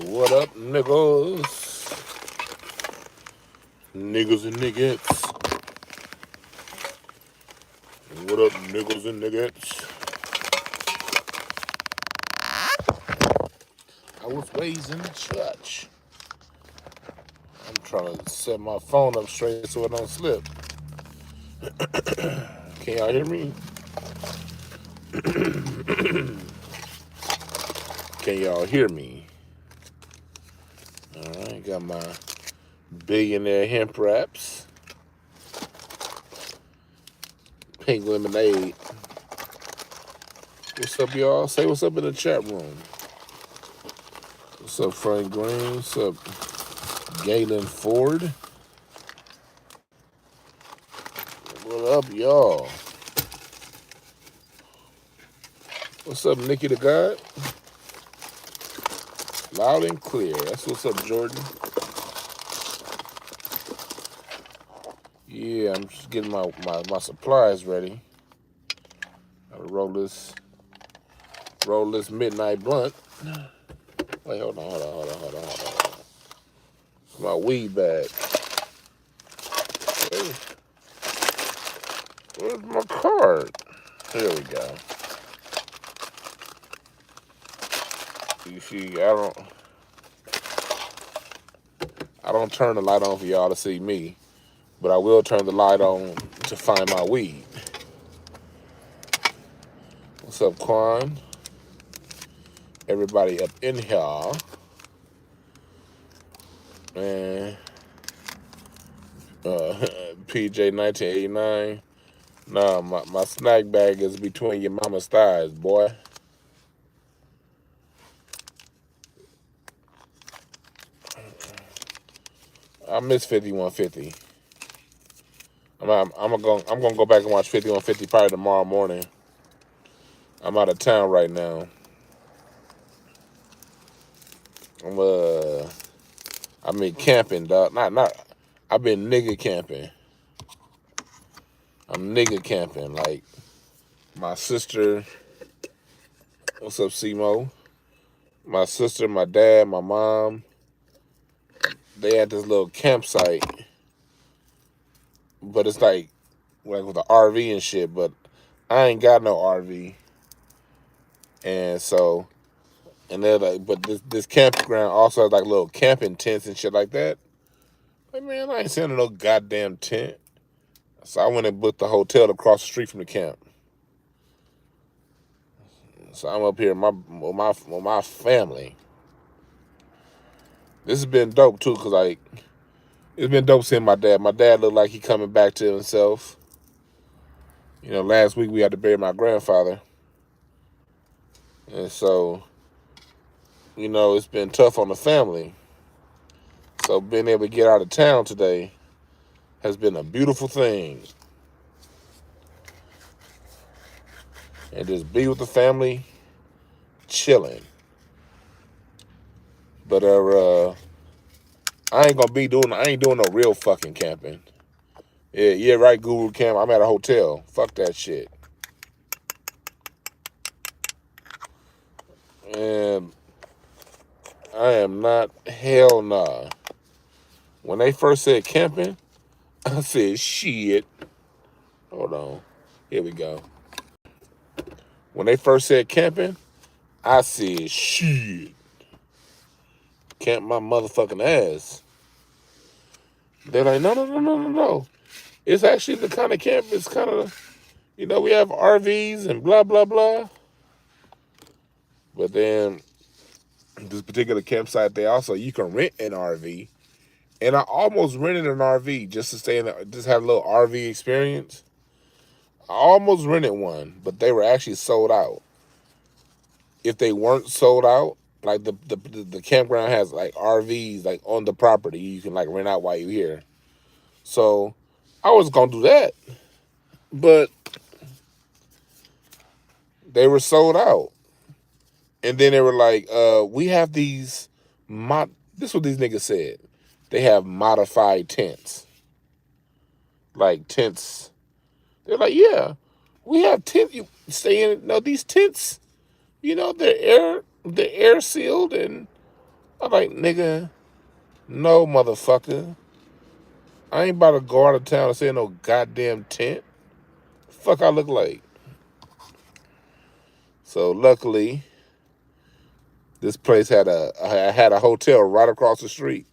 What up, niggas? Niggas and niggas. What up, niggas and niggas? I was raised in the church. I'm trying to set my phone up straight so it don't slip. Can y'all hear me? Can y'all hear me? Alright, got my billionaire hemp wraps. Pink lemonade. What's up, y'all? Say what's up in the chat room. What's up, Frank Green? What's up, Galen Ford? What up, y'all? What's up, Nikki the God? Loud and clear. That's what's up, Jordan. Yeah, I'm just getting my supplies ready. I'll roll this midnight blunt. Wait, hold on. It's my weed bag. Where's my card? Here we go. You see, I don't turn the light on for y'all to see me, but I will turn the light on to find my weed. What's up, Quan? Everybody up in here. Man. PJ 1989. Nah, my snack bag is between your mama's thighs, boy. I miss 5150. I'm gonna go back and watch 5150 probably tomorrow morning. I'm out of town right now. I've been camping, dog. I've been nigga camping. I'm nigga camping. Like, my sister, what's up, Simo? My sister, my dad, my mom, they had this little campsite, but it's like with the RV and shit, but I ain't got no RV. And so, and they're like, but this campground also has like little camping tents and shit like that. Like, man, I ain't sending no goddamn tent. So I went and booked the hotel across the street from the camp. So I'm up here with my family. This has been dope too, cause like it's been dope seeing my dad. My dad looked like he coming back to himself. You know, last week we had to bury my grandfather, and so, you know, it's been tough on the family. So being able to get out of town today has been a beautiful thing. And just be with the family, chilling. But I ain't doing no real fucking camping. Yeah, right, Guru Camp. I'm at a hotel. Fuck that shit. And I am not, hell nah. When they first said camping, I said shit. Hold on. Here we go. When they first said camping, I said shit. Camp my motherfucking ass. They're like, no. It's actually the kind of camp, it's kind of, you know, we have RVs and blah, blah, blah. But then this particular campsite, you can rent an RV. And I almost rented an RV just to stay in there, just have a little RV experience. I almost rented one, but they were actually sold out. If they weren't sold out, like the campground has like RVs like on the property you can like rent out while you're here. So I was gonna do that, but they were sold out. And then they were like, we have these this is what these niggas said. They have modified tents. Like tents. They're like, yeah, we have tents. You stay in. No, these tents, you know, they're air sealed and I'm like, nigga, no, motherfucker. I ain't about to go out of town and stay in no goddamn tent. Fuck I look like. So luckily, this place had a hotel right across the street.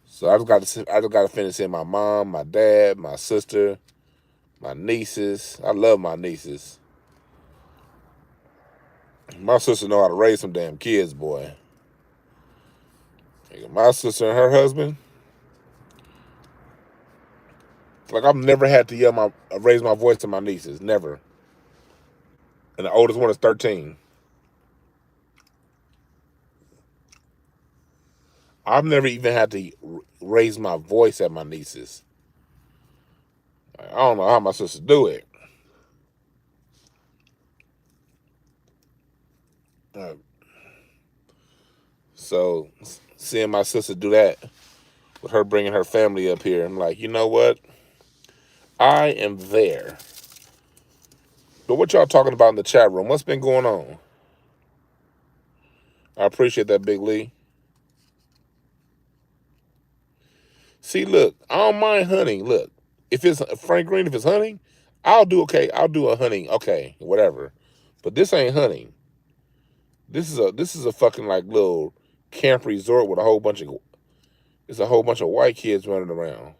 So I just got to finish seeing my mom, my dad, my sister, my nieces. I love my nieces. My sister know how to raise some damn kids, boy. My sister and her husband, like I've never had to raise my voice to my nieces, never. And the oldest one is 13. I've never even had to raise my voice at my nieces. I don't know how my sisters do it. So seeing my sister do that with her bringing her family up here, I'm like, you know what? I am there. But what y'all talking about in the chat room? What's been going on? I appreciate that, Big Lee. See, look, I don't mind hunting. Look, if it's Frank Green, if it's hunting, I'll do okay. I'll do a hunting, okay, whatever. But this ain't hunting. This is a fucking like little camp resort with a whole bunch of white kids running around.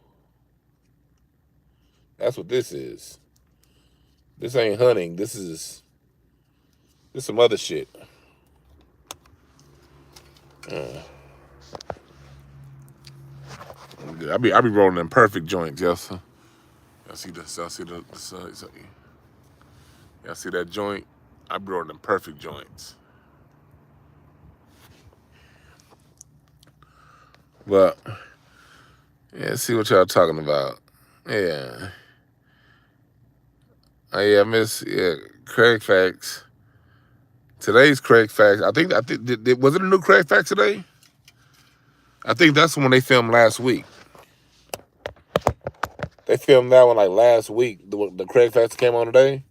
That's what this is. This ain't hunting. This is some other shit. I be rolling in perfect joints, yes. Y'all see this? Y'all see y'all see that joint? I be rolling in perfect joints. But yeah, see what y'all talking about. Yeah. Oh yeah, Miss Craig Facts. Today's Craig Facts. I think was it a new Craig Facts today? I think that's the one they filmed last week. They filmed that one like last week. The Craig Facts came on today.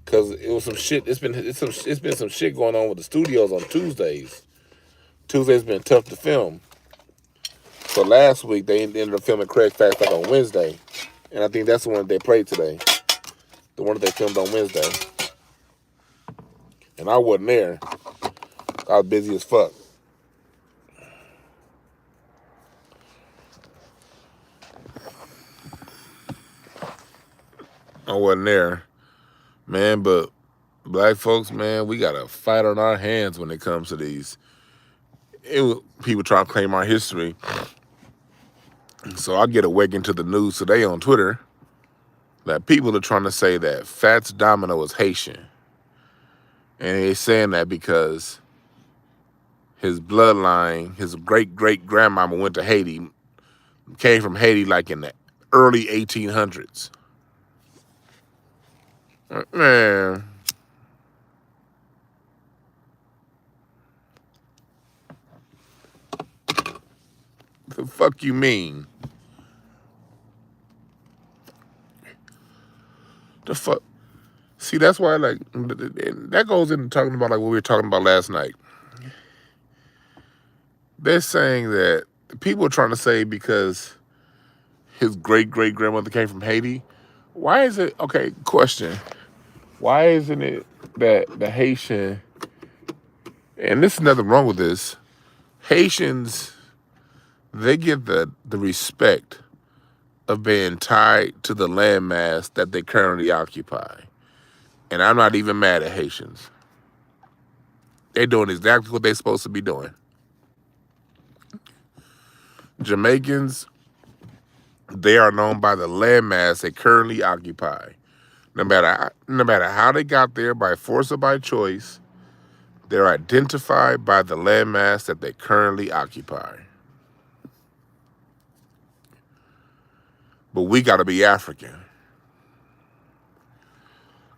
Cause it was some shit. It's been some shit going on with the studios on Tuesdays. Tuesdays been tough to film. So last week they ended up filming Craig Facts like on Wednesday, and I think that's the one they played today. The one that they filmed on Wednesday. And I wasn't there. I was busy as fuck. I wasn't there. Man, but black folks, man, we got to fight on our hands when it comes to these. People try to claim our history. So I get awakened to the news today on Twitter that people are trying to say that Fats Domino is Haitian. And they're saying that because his bloodline, his great-great-grandmama went to Haiti, came from Haiti like in the early 1800s. Man. The fuck you mean? The fuck? See, that's why, like, that goes into talking about, like, what we were talking about last night. They're saying that people are trying to say because his great-great-grandmother came from Haiti, why is it, okay, question, why isn't it that the Haitian, and there's nothing wrong with this, Haitians, they get the respect of being tied to the landmass that they currently occupy. And I'm not even mad at Haitians. They're doing exactly what they're supposed to be doing. Jamaicans, they are known by the landmass they currently occupy. No matter how they got there, by force or by choice, they're identified by the landmass that they currently occupy. But we got to be African.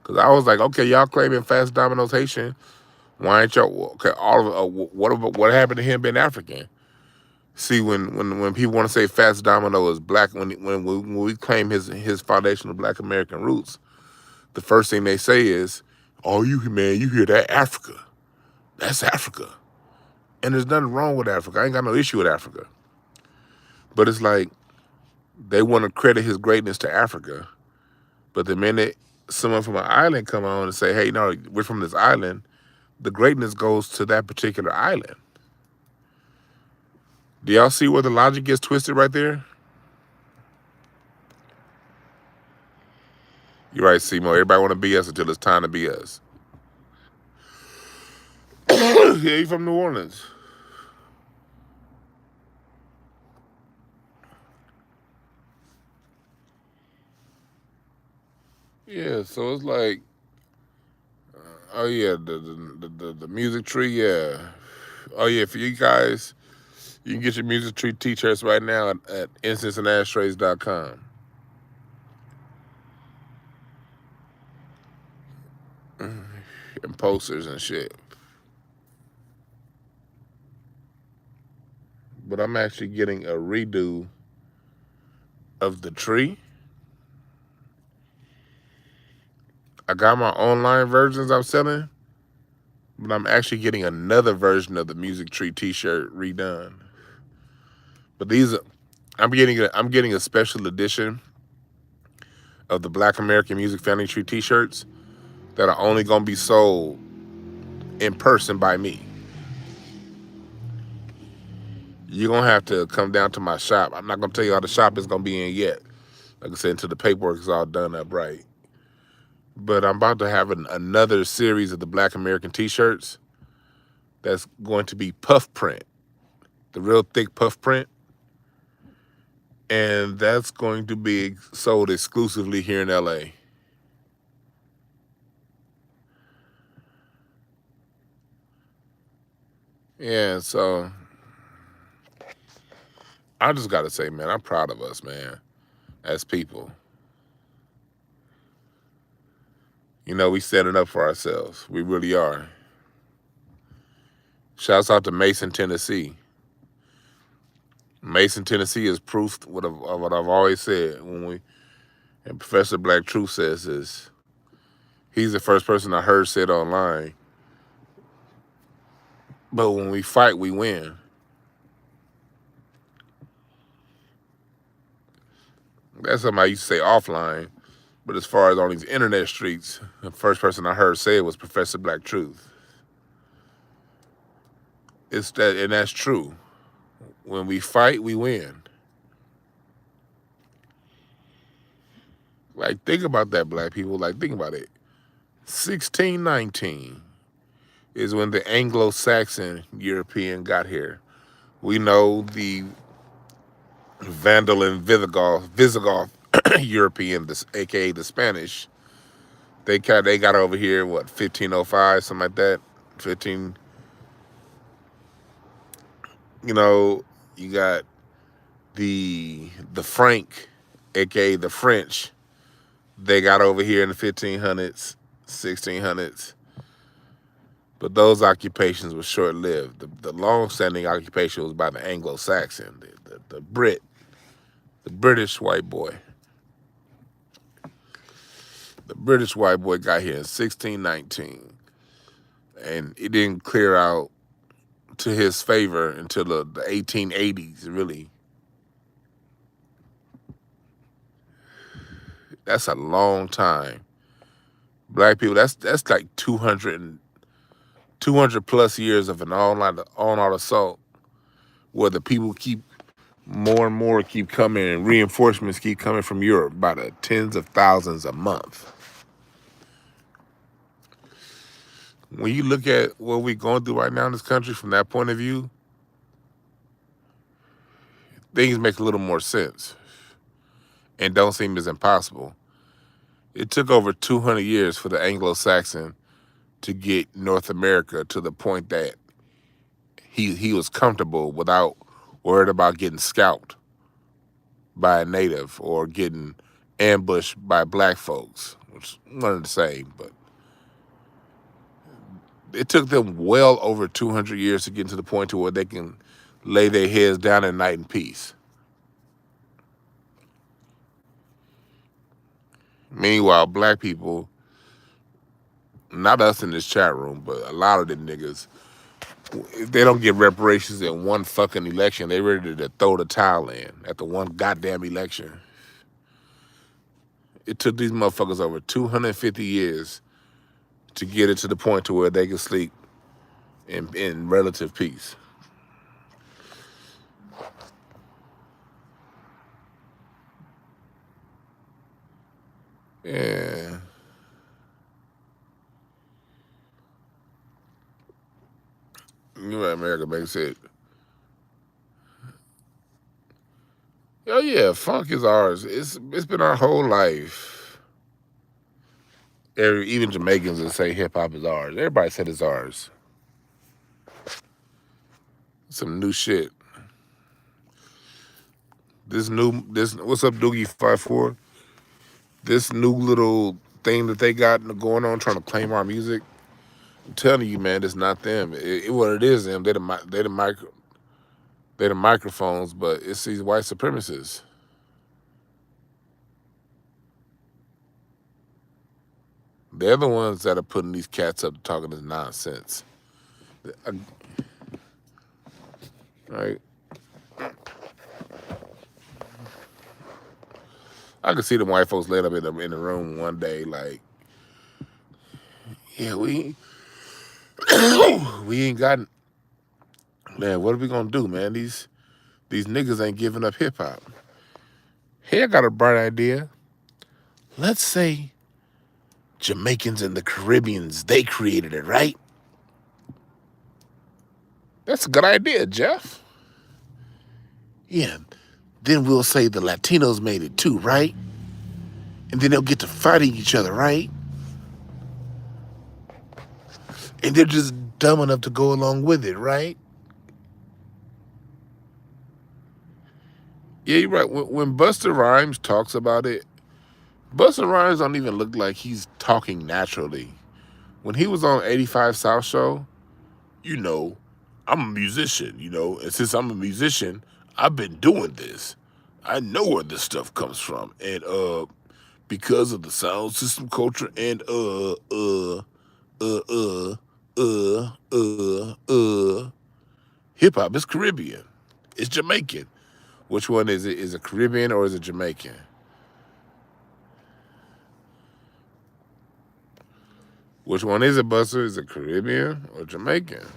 Because I was like, okay, y'all claiming Fats Domino's Haitian. Why ain't y'all, okay, what happened to him being African? See, when people want to say Fats Domino is black, when we claim his foundational black American roots, the first thing they say is, oh, you hear that? Africa. That's Africa. And there's nothing wrong with Africa. I ain't got no issue with Africa. But it's like they want to credit his greatness to Africa. But the minute someone from an island come on and say, hey, no, we're from this island, the greatness goes to that particular island. Do y'all see where the logic gets twisted right there? You're right, Seymour. Everybody want to be us until it's time to be us. Yeah, you from New Orleans. Yeah, so it's like, oh yeah, the music tree, yeah. Oh yeah, for you guys, you can get your music tree t-shirts right now at incenseandashtrays.com. And posters and shit. But I'm actually getting a redo of the tree. I got my online versions I'm selling, but I'm actually getting another version of the music tree t-shirt redone. But these are, I'm getting a special edition of the Black American Music Family Tree t-shirts that are only gonna be sold in person by me. You're gonna have to come down to my shop. I'm not gonna tell you how the shop is gonna be in yet. Like I said, until the paperwork is all done up right. But I'm about to have another series of the Black American t-shirts that's going to be puff print, the real thick puff print. And that's going to be sold exclusively here in LA. Yeah, so I just gotta say, man, I'm proud of us, man, as people. You know, we set it up for ourselves. We really are. Shouts out to Mason, Tennessee. Mason, Tennessee is proof of what I've always said. And Professor Black Truth says is, he's the first person I heard say it online. But when we fight, we win. That's something I used to say offline. But as far as on these internet streets, the first person I heard say it was Professor Black Truth. It's that, and that's true. When we fight, we win. Like, think about that, black people. Like, think about it. 1619 is when the Anglo-Saxon European got here. We know the Vandal and Visigoth European, aka the Spanish. They got over here, what, 1505, something like that. 15. You know, you got the Frank, aka the French. They got over here in the 1500s, 1600s. But those occupations were short-lived. The long-standing occupation was by the Anglo-Saxon, the Brit, the British white boy. The British white boy got here in 1619, and it didn't clear out to his favor until the 1880s, really. That's a long time. Black people, that's like 200 plus years of an all-out assault, where the people keep more and more keep coming, and reinforcements keep coming from Europe by the tens of thousands a month. When you look at what we're going through right now in this country from that point of view, things make a little more sense and don't seem as impossible. It took over 200 years for the Anglo-Saxon to get North America to the point that he was comfortable without worried about getting scalped by a native or getting ambushed by black folks, which is one and the same, but it took them well over 200 years to get to the point to where they can lay their heads down at night in peace. Meanwhile, black people, not us in this chat room, but a lot of them niggas, If they don't get reparations in one fucking election, they ready to throw the towel in at the one goddamn election. It took these motherfuckers over 250 years to get it to the point to where they can sleep in relative peace. Yeah. You know what America makes it. Oh yeah, funk is ours. It's been our whole life. Even Jamaicans that say hip hop is ours. Everybody said it's ours. Some new shit. This what's up, Doogie 54? This new little thing that they got going on, trying to claim our music. I'm telling you, man, it's not them. What it is them. They the microphones, but it's these white supremacists. They're the ones that are putting these cats up to talking this nonsense. Right? I could see the white folks laying up in the room one day, like, yeah, we ain't got, man. What are we gonna do, man? These niggas ain't giving up hip hop. Hey, I got a bright idea. Let's say Jamaicans and the Caribbeans, they created it, right? That's a good idea, Jeff. Yeah. Then we'll say the Latinos made it too, right? And then they'll get to fighting each other, right? And they're just dumb enough to go along with it, right? Yeah, you're right. When Busta Rhymes talks about it, Busta Rhymes don't even look like he's talking naturally. When he was on 85 South Show, you know, I'm a musician, you know, and since I'm a musician, I've been doing this. I know where this stuff comes from. And because of the sound system culture and hip hop is Caribbean. It's Jamaican. Which one is it? Is it Caribbean or is it Jamaican? Which one is it, Buster? Is it Caribbean or Jamaican?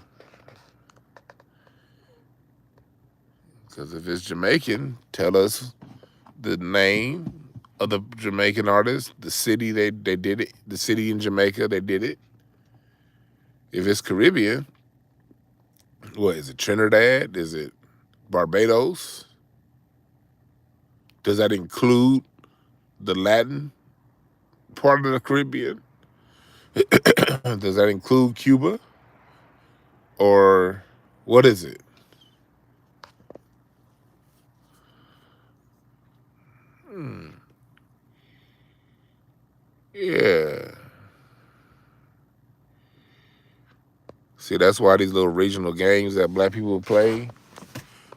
Because if it's Jamaican, tell us the name of the Jamaican artist, the city they did it, the city in Jamaica they did it. If it's Caribbean, what is it? Trinidad? Is it Barbados? Does that include the Latin part of the Caribbean? Does that include Cuba? Or what is it? Yeah. See, that's why these little regional games that black people play,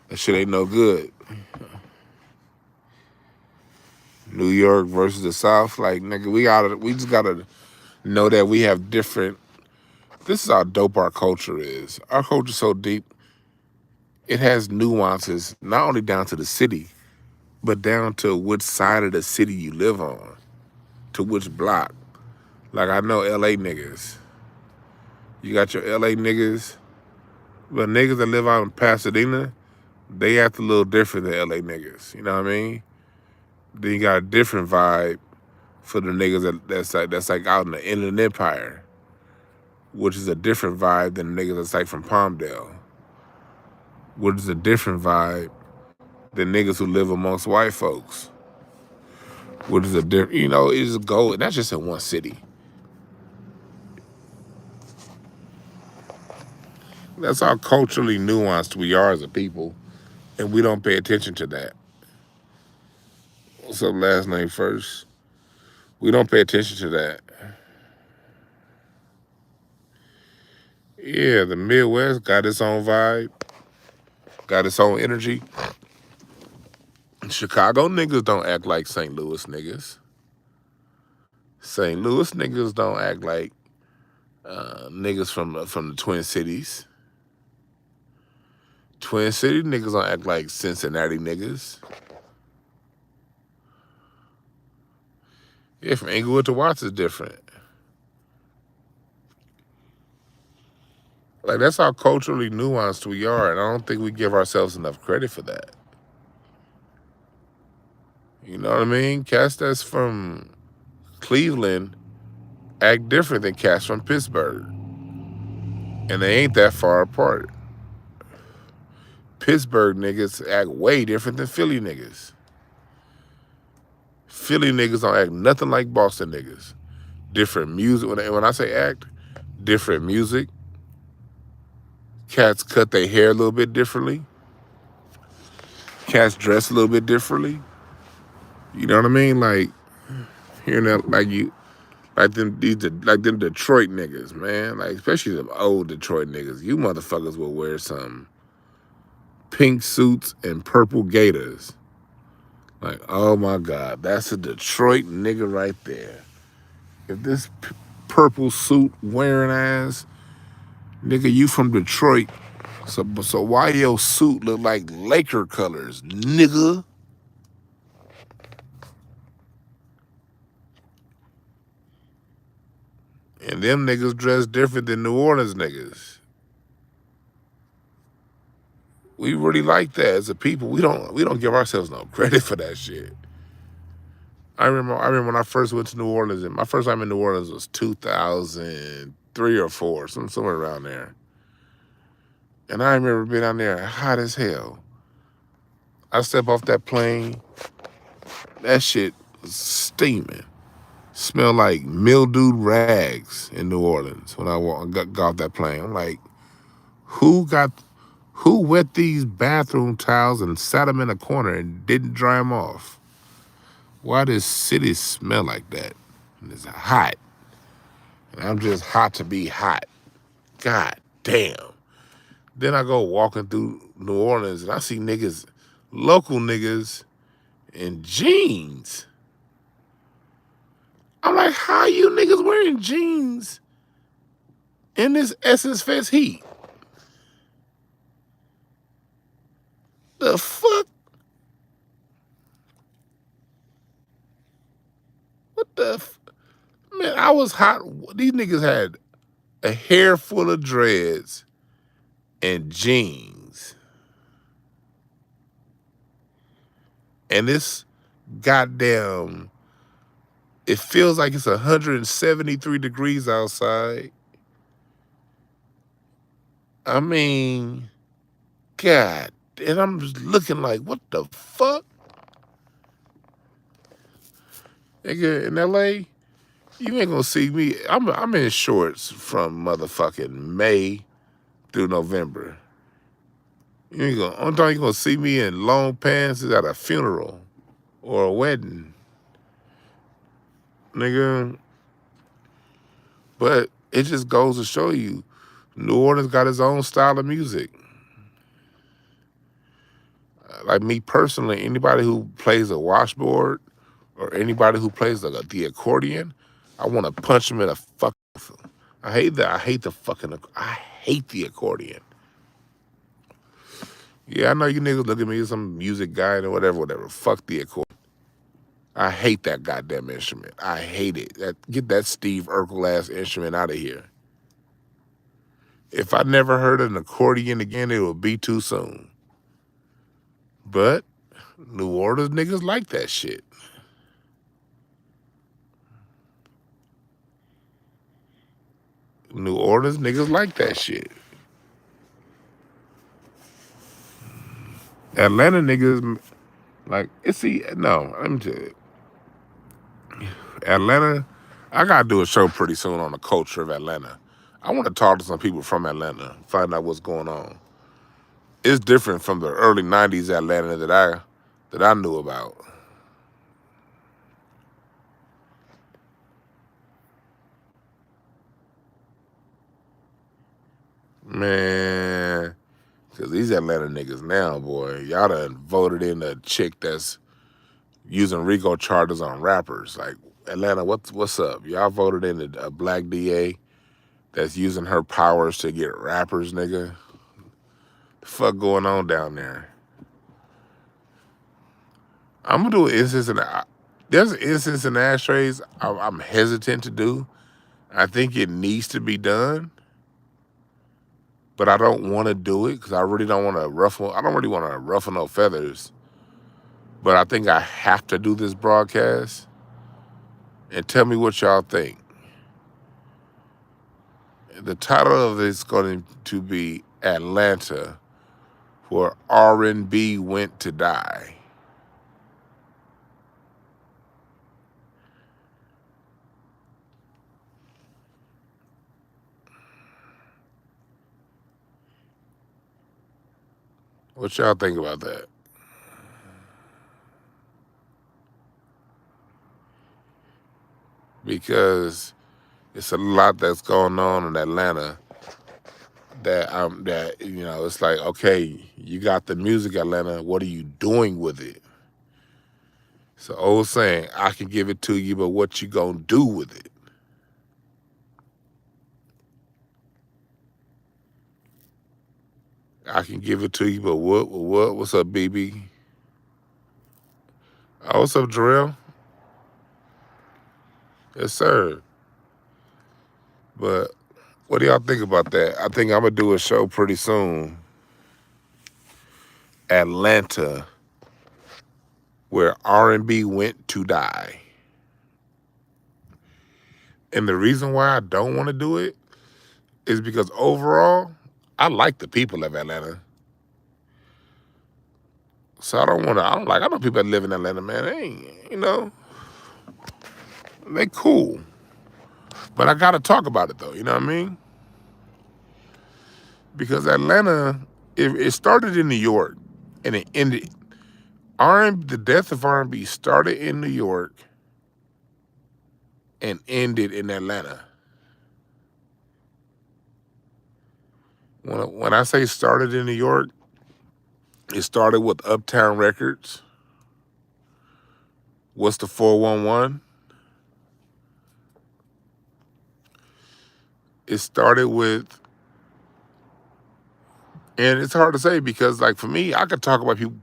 that shit ain't no good. New York versus the South, like, nigga, we just gotta know that we have different. This is how dope our culture is. Our culture's so deep. It has nuances, not only down to the city, but down to which side of the city you live on, to which block. Like, I know LA niggas. You got your LA niggas, but niggas that live out in Pasadena, they act a little different than LA niggas. You know what I mean? Then you got a different vibe for the niggas that's like out in the Inland Empire, which is a different vibe than the niggas that's like from Palmdale, which is a different vibe than niggas who live amongst white folks, which is a different, you know, it's a goal, and that's just in one city. That's how culturally nuanced we are as a people, and we don't pay attention to that. What's up, last name first? We don't pay attention to that. Yeah, the Midwest got its own vibe, got its own energy. Chicago niggas don't act like St. Louis niggas. St. Louis niggas don't act like niggas from the Twin Cities. Twin City niggas don't act like Cincinnati niggas. Yeah, from Inglewood to Watts is different. Like, that's how culturally nuanced we are, and I don't think we give ourselves enough credit for that. You know what I mean? Cats that's from Cleveland act different than cats from Pittsburgh. And they ain't that far apart. Pittsburgh niggas act way different than Philly niggas. Philly niggas don't act nothing like Boston niggas. Different music. When I say act, different music. Cats cut their hair a little bit differently. Cats dress a little bit differently. You know what I mean? Like, hearing that, like them Detroit niggas, man. Like, especially them old Detroit niggas. You motherfuckers will wear some pink suits and purple gaiters. Like, oh my God, that's a Detroit nigga right there. If this purple suit wearing ass, nigga, you from Detroit, so why your suit look like Laker colors, nigga? And them niggas dress different than New Orleans niggas. We really like that as a people. We don't give ourselves no credit for that shit. I remember when I first went to New Orleans, and my first time in New Orleans was 2003 or 4, somewhere around there. And I remember being down there hot as hell. I step off that plane, that shit was steaming. Smelled like mildewed rags in New Orleans when I got off that plane. I'm like, who wet these bathroom towels and sat them in a corner and didn't dry them off? Why does city smell like that? And it's hot. And I'm just hot to be hot. God damn. Then I go walking through New Orleans and I see niggas, local niggas, in jeans. I'm like, how you niggas wearing jeans in this Essence Fest heat? The fuck? What the man, I was hot. These niggas had a hair full of dreads and jeans. And this goddamn, it feels like it's 173 degrees outside. I mean, God, and I'm just looking like, what the fuck? Nigga, in LA, you ain't gonna see me. I'm in shorts from motherfucking May through November. You ain't gonna, only time you gonna see me in long pants is at a funeral or a wedding. Nigga. But it just goes to show you, New Orleans got its own style of music. Like me personally, anybody who plays a washboard or anybody who plays the accordion, I want to punch them in the fucking. I hate that. I hate the accordion. Yeah, I know you niggas look at me as some music guy or whatever. Fuck the accordion. I hate that goddamn instrument. I hate it. Get that Steve Urkel ass instrument out of here. If I never heard an accordion again, it would be too soon. But New Orleans niggas like that shit. New Orleans niggas like that shit. Atlanta niggas, like, let me tell you. Atlanta, I gotta do a show pretty soon on the culture of Atlanta. I want to talk to some people from Atlanta, find out what's going on. It's different from the early 90s Atlanta that I knew about. Man, because these Atlanta niggas now, boy, y'all done voted in a chick that's using RICO charges on rappers. Like, Atlanta, what's up? Y'all voted in a black DA that's using her powers to get rappers, nigga. The fuck going on down there? I'm gonna do an instance and there's an instance in ashtrays I'm hesitant to do. I think it needs to be done, but I don't want to do it because I really don't want to ruffle. I don't really want to ruffle no feathers. But I think I have to do this broadcast. And tell me what y'all think. The title of this is going to be Atlanta, where R&B went to die. What y'all think about that? Because it's a lot that's going on in Atlanta that it's like, okay, you got the music, Atlanta. What are you doing with it? It's an old saying, I can give it to you, but what you gonna do with it? I can give it to you, but what? What's up, BB? Oh, what's up, Jarrell? Yes, sir. But what do y'all think about that? I think I'm gonna do a show pretty soon. Atlanta, where R&B went to die. And the reason why I don't want to do it is because overall, I like the people of Atlanta. So I don't want to. I know people that live in Atlanta, man. They ain't, they cool. But I gotta talk about it though. You know what I mean? Because Atlanta, it started in New York, and it ended. The death of R&B started in New York and ended in Atlanta. When I say started in New York, it started with Uptown Records. What's the 411? It started with, and it's hard to say because, like, for me, I could talk about people.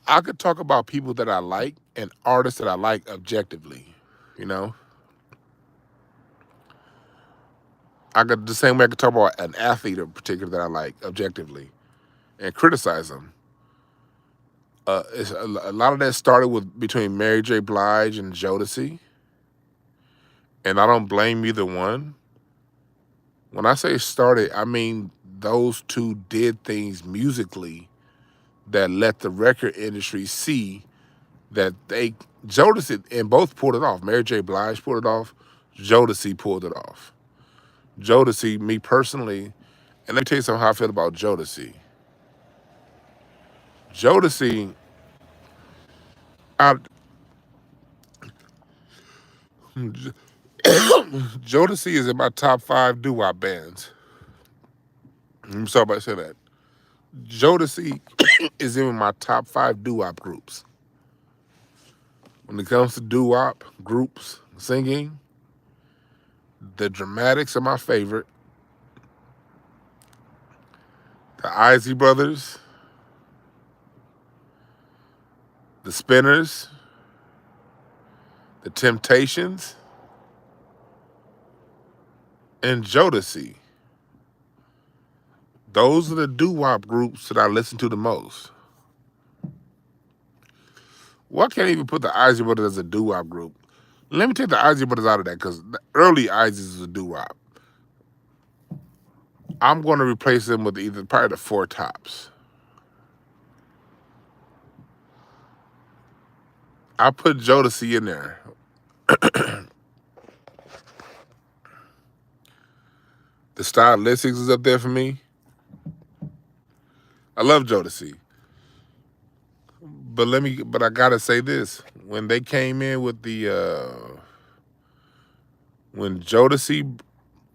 I could talk about people that I like and artists that I like objectively. You know, the same way I could talk about an athlete in particular that I like objectively and criticize them. A lot of that started between Mary J. Blige and Jodeci, and I don't blame either one. When I say started, I mean those two did things musically that let the record industry see that Jodeci, and both pulled it off. Mary J. Blige pulled it off. Jodeci pulled it off. Jodeci, me personally, and let me tell you something how I feel about Jodeci. Jodeci, I, Jodeci is in my top 5 doo-wop bands. I'm sorry about saying that. Jodeci is in my top 5 doo-wop groups. When it comes to doo-wop groups singing, the Dramatics are my favorite. The Isley Brothers, the Spinners, the Temptations, and Jodeci. Those are the doo-wop groups that I listen to the most. Well, I can't even put the Isley Brothers as a doo-wop group. Let me take the Isley Brothers out of that because the early Isleys is a doo-wop. I'm going to replace them with probably the Four Tops. I put Jodeci in there. The Stylistics is up there for me. I love Jodeci. But I gotta say this. When they came in with when Jodeci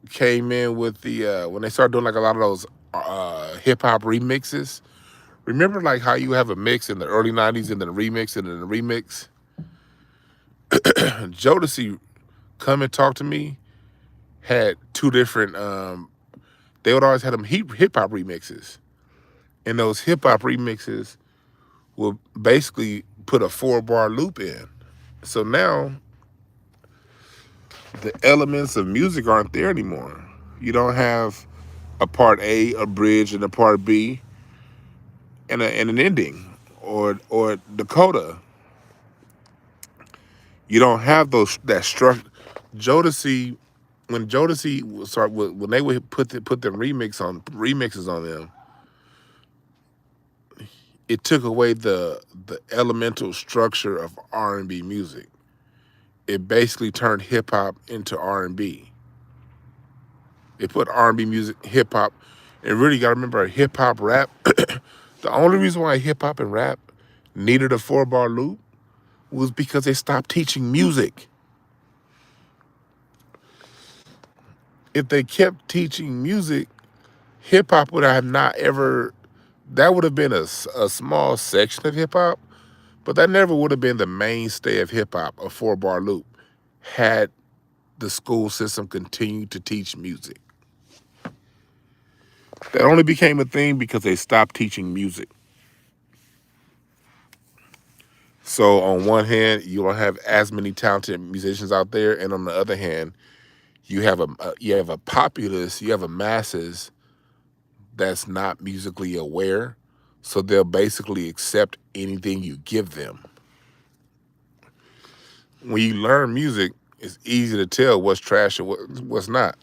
came in with when they started doing like a lot of those hip hop remixes, remember like how you have a mix in the early 90s and then a remix and then a remix? Jodeci, Come and Talk to Me had two different, they would always have them hip hop remixes, and those hip hop remixes will basically put a 4-bar loop in. So now the elements of music aren't there anymore. You don't have a part A, a bridge, and a part B, and an ending, or Dakota. You don't have that structure. Jodeci, when Jodeci when they would put them remixes on them, it took away the elemental structure of R&B music. It basically turned hip hop into R&B. It put R&B music, hip hop, and really got to remember hip hop rap. The only reason why hip hop and rap needed a 4-bar loop was because they stopped teaching music. If they kept teaching music, hip hop would have not ever. That would have been a small section of hip hop, but that never would have been the mainstay of hip hop, a 4-bar loop, had the school system continued to teach music. That only became a thing because they stopped teaching music. So on one hand, you don't have as many talented musicians out there, and on the other hand, you have a populace, you have a masses that's not musically aware, so they'll basically accept anything you give them. When you learn music, it's easy to tell what's trash and what's not.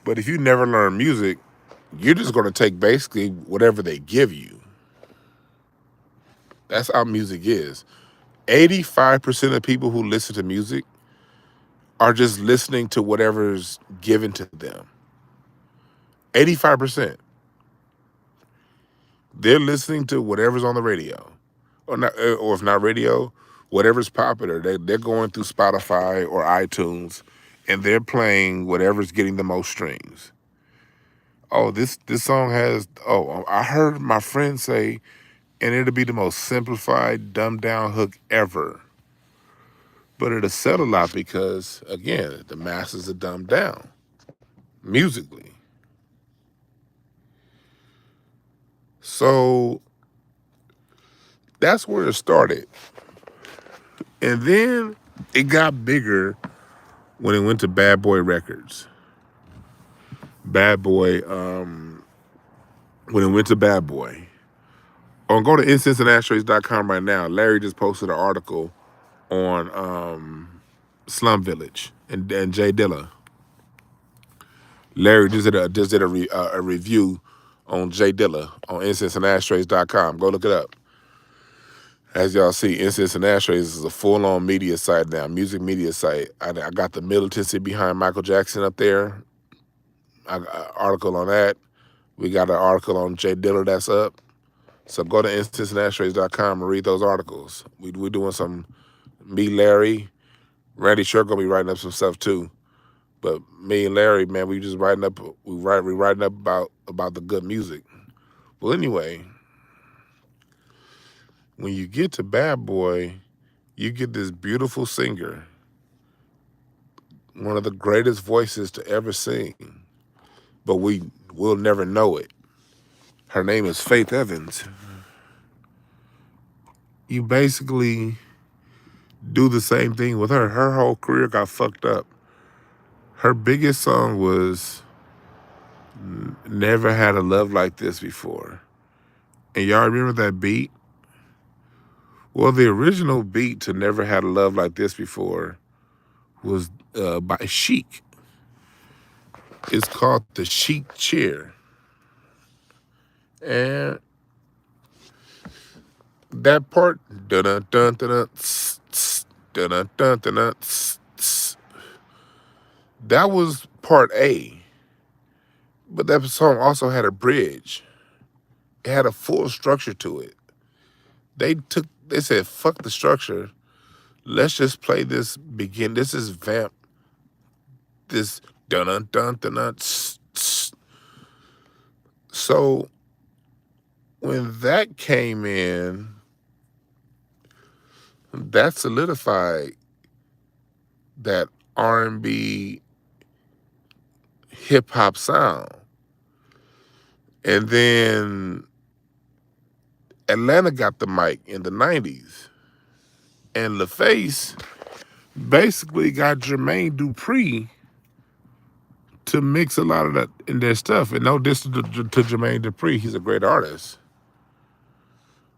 But if you never learn music, you're just going to take basically whatever they give you. That's how music is. 85% of people who listen to music are just listening to whatever's given to them. 85%. They're listening to whatever's on the radio. Or not, or if not radio, whatever's popular. They're going through Spotify or iTunes, and they're playing whatever's getting the most streams. Oh, this song has. Oh, I heard my friend say, and it'll be the most simplified, dumbed down hook ever. But it'll sell a lot because, again, the masses are dumbed down musically. So that's where it started. And then it got bigger when it went to Bad Boy Records. Bad Boy, when it went to Bad Boy. Oh, go to incensesandashtrays.com right now. Larry just posted an article on Slum Village and Jay Dilla. Larry just did a review on Jay Dilla on incensesandashtrays.com. Go look it up. As y'all see, Incense and Ashtrays is a full-on media site now, music media site. I got the militancy behind Michael Jackson up there. I got an article on that. We got an article on Jay Dilla that's up. So go to incensesandashtrays.com and read those articles. We're doing some, me, Larry, Randy sure gonna be writing up some stuff too. But me and Larry, man, we writing up about the good music. Well, anyway, when you get to Bad Boy, you get this beautiful singer, one of the greatest voices to ever sing, but we'll never know it. Her name is Faith Evans. You basically do the same thing with her. Her whole career got fucked up. Her biggest song was Never Had a Love Like This Before. And y'all remember that beat? Well, the original beat to Never Had a Love Like This Before was by Chic. It's called the Chic Chair. And that part, that was part A. But that song also had a bridge. It had a full structure to it. They said, fuck the structure. Let's just play this begin. This is vamp. This dun dun dun dun. So when that came in, that solidified that R&B hip hop sound. And then Atlanta got the mic in the 90s. And LaFace basically got Jermaine Dupri to mix a lot of that in their stuff. And no diss to Jermaine Dupri, he's a great artist.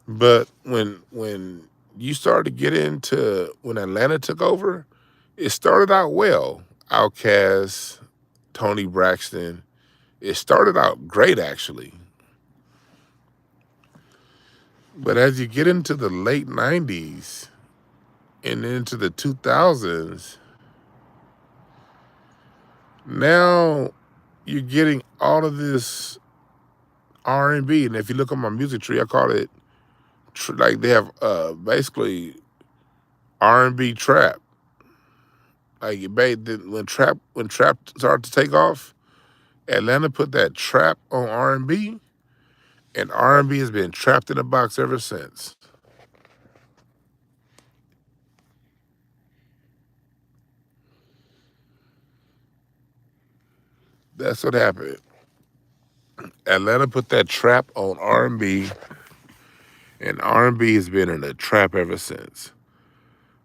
But when you started to get into when Atlanta took over, it started out well. Outkast, Tony Braxton. It started out great actually. But as you get into the late 90s and into the 2000s, now you're getting all of this R&B. And if you look on my music tree, I call it like they have basically R&B trap. Like when trap started to take off, Atlanta put that trap on R&B, and R&B has been trapped in a box ever since. That's what happened. Atlanta put that trap on R&B, and R&B has been in a trap ever since.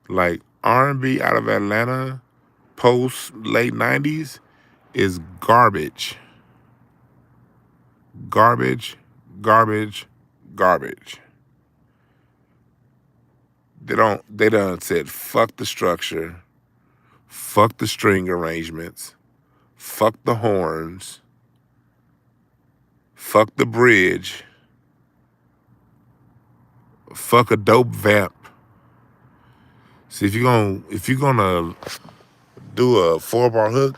Like R&B out of Atlanta post late 90s is garbage. Garbage, garbage, garbage. They done said fuck the structure, fuck the string arrangements, fuck the horns, fuck the bridge, fuck a dope vamp. See, if you're gonna do a 4-bar hook,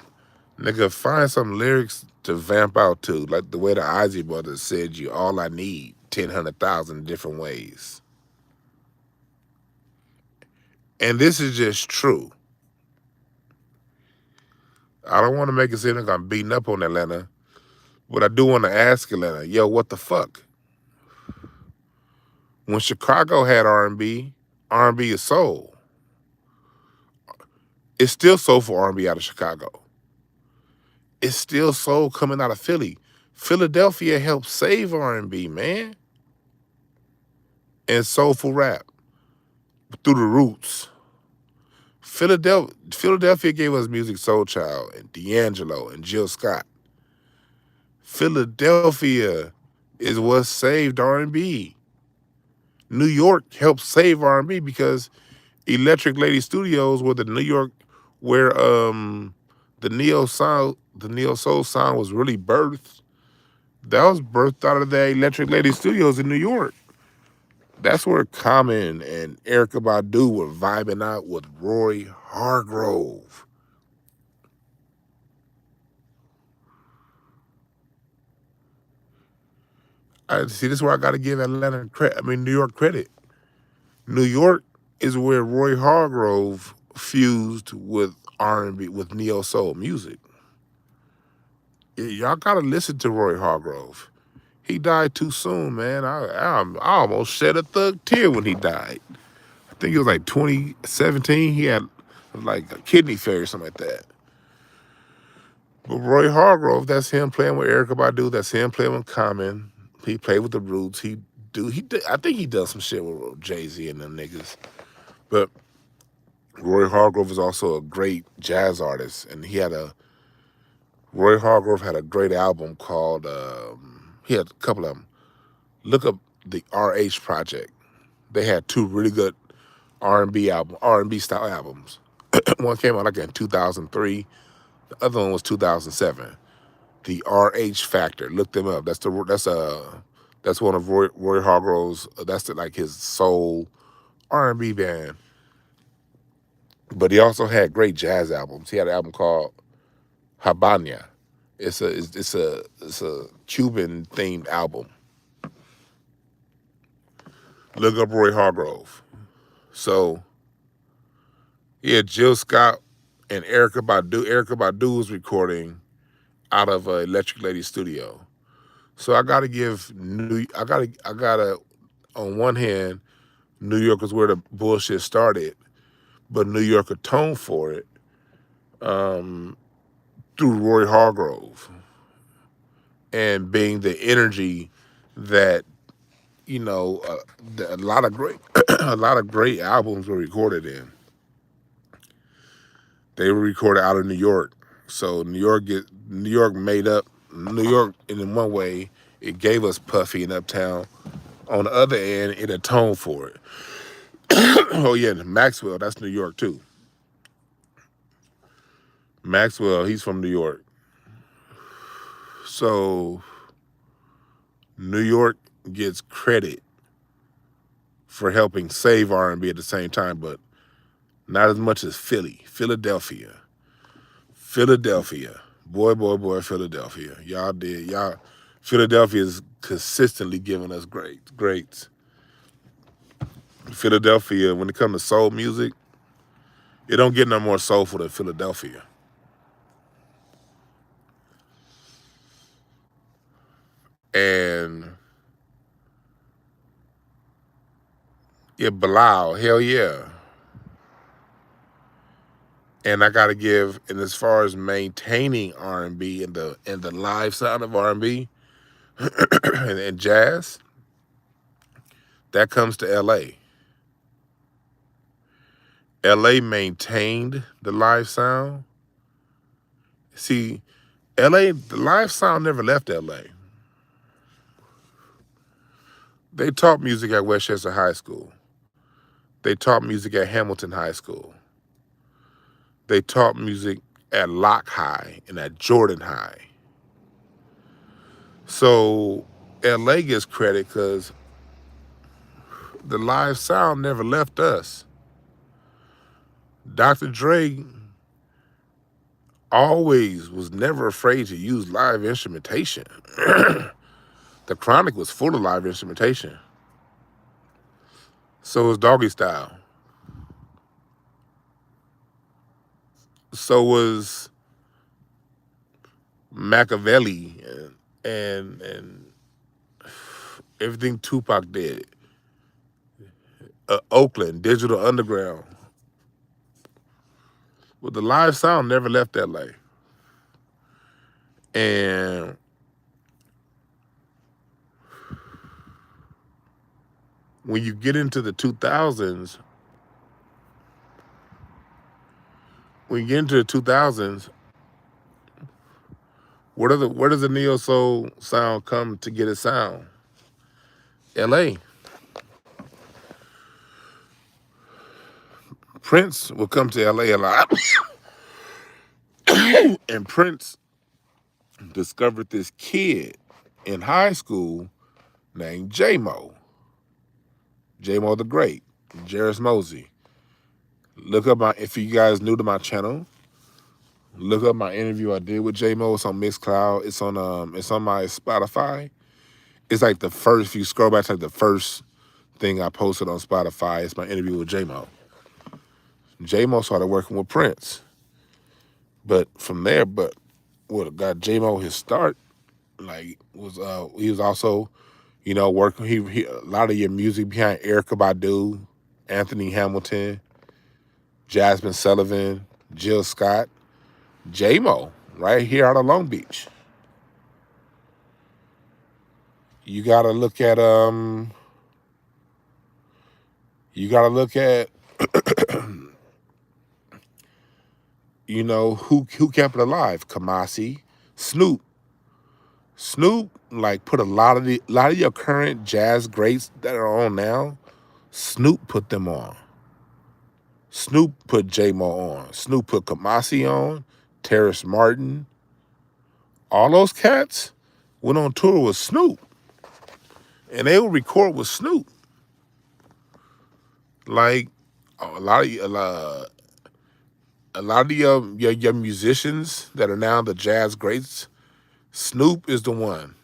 nigga, find some lyrics to vamp out to, like the way the Ozzy Brothers said, "You all I need, 10,100,000 different ways." And this is just true. I don't want to make it seem like I'm beating up on Atlanta, but I do want to ask Atlanta, yo, what the fuck? When Chicago had R&B, R&B is soul. It's still soulful R&B out of Chicago. It's still soul coming out of Philly. Philadelphia helped save R&B, man. And soulful rap through the roots. Philadelphia gave us Music Soul Child and D'Angelo and Jill Scott. Philadelphia is what saved R&B. New York helped save R&B because Electric Lady Studios were the New York where the neo soul sound was really birthed. That was birthed out of the Electric Lady Studios in New York. That's where Common and Erykah Badu were vibing out with Roy Hargrove. See, this is where I got to give New York credit. New York is where Roy Hargrove fused with R&B, with neo soul music. Y'all gotta listen to Roy Hargrove. He died too soon, man. I almost shed a thug tear when he died. I think it was like 2017. He had like a kidney failure or something like that. But Roy Hargrove, that's him playing with Erykah Badu. That's him playing with Common. He played with the Roots. I think he does some shit with Jay-Z and them niggas. But Roy Hargrove is also a great jazz artist, and Roy Hargrove had a great album called, he had a couple of them. Look up the RH Project. They had 2 really good R&B style albums. One came out like in 2003. The other one was 2007. The RH Factor. Look them up. That's one of Roy Hargrove's. That's like his soul R&B band. But he also had great jazz albums. He had an album called Habana. It's a Cuban themed album. Look up Roy Hargrove. So, yeah, Jill Scott and Erykah Badu. Erykah Badu was recording out of Electric Lady Studio. So I gotta on one hand, New York is where the bullshit started, but New York atoned for it through Roy Hargrove and being the energy that a lot of great a lot of great albums were recorded in. They were recorded out of New York, so New York made up New York in one way. It gave us Puffy and Uptown. On the other end, it atoned for it. Oh yeah, Maxwell, that's New York too. Maxwell, he's from New York. So New York gets credit for helping save R&B at the same time, but not as much as Philadelphia. Boy, Philadelphia. Philadelphia is consistently giving us greats. Philadelphia, when it comes to soul music, it don't get no more soulful than Philadelphia. And yeah, Bilal, hell yeah. And I gotta give, and as far as maintaining R&B and the live sound of R&B and jazz, that comes to LA. LA maintained the live sound. See, LA, the live sound never left LA. They taught music at Westchester High School. They taught music at Hamilton High School. They taught music at Locke High and at Jordan High. So LA gets credit because the live sound never left us. Dr. Dre always was never afraid to use live instrumentation. The Chronic was full of live instrumentation. So was Doggy Style. So was Machiavelli and everything Tupac did. Oakland, Digital Underground. But the live sound never left LA. And when you get into the 2000s, where does the neo soul sound come to get its sound? LA. Prince will come to LA a lot. And Prince discovered this kid in high school named J-Mo. J-Mo the Great, Jarris Mosey. Look up if you guys new to my channel, look up my interview I did with J-Mo. It's on Mixcloud. It's on my Spotify. It's like the first, if you scroll back to like the first thing I posted on Spotify, it's my interview with J-Mo. J-Mo started working with Prince. But from there, what got J-Mo his start, like, was he was also, working, he a lot of your music behind Erykah Badu, Anthony Hamilton, Jasmine Sullivan, Jill Scott, J-Mo, right here out of Long Beach. You gotta look at who kept it alive? Kamasi, Snoop. Snoop, like, put a lot of your current jazz greats that are on now, Snoop put them on. Snoop put J-Mo on. Snoop put Kamasi on, Terrace Martin. All those cats went on tour with Snoop. And they would record with Snoop. Like, a lot of your musicians that are now the jazz greats, Snoop is the one.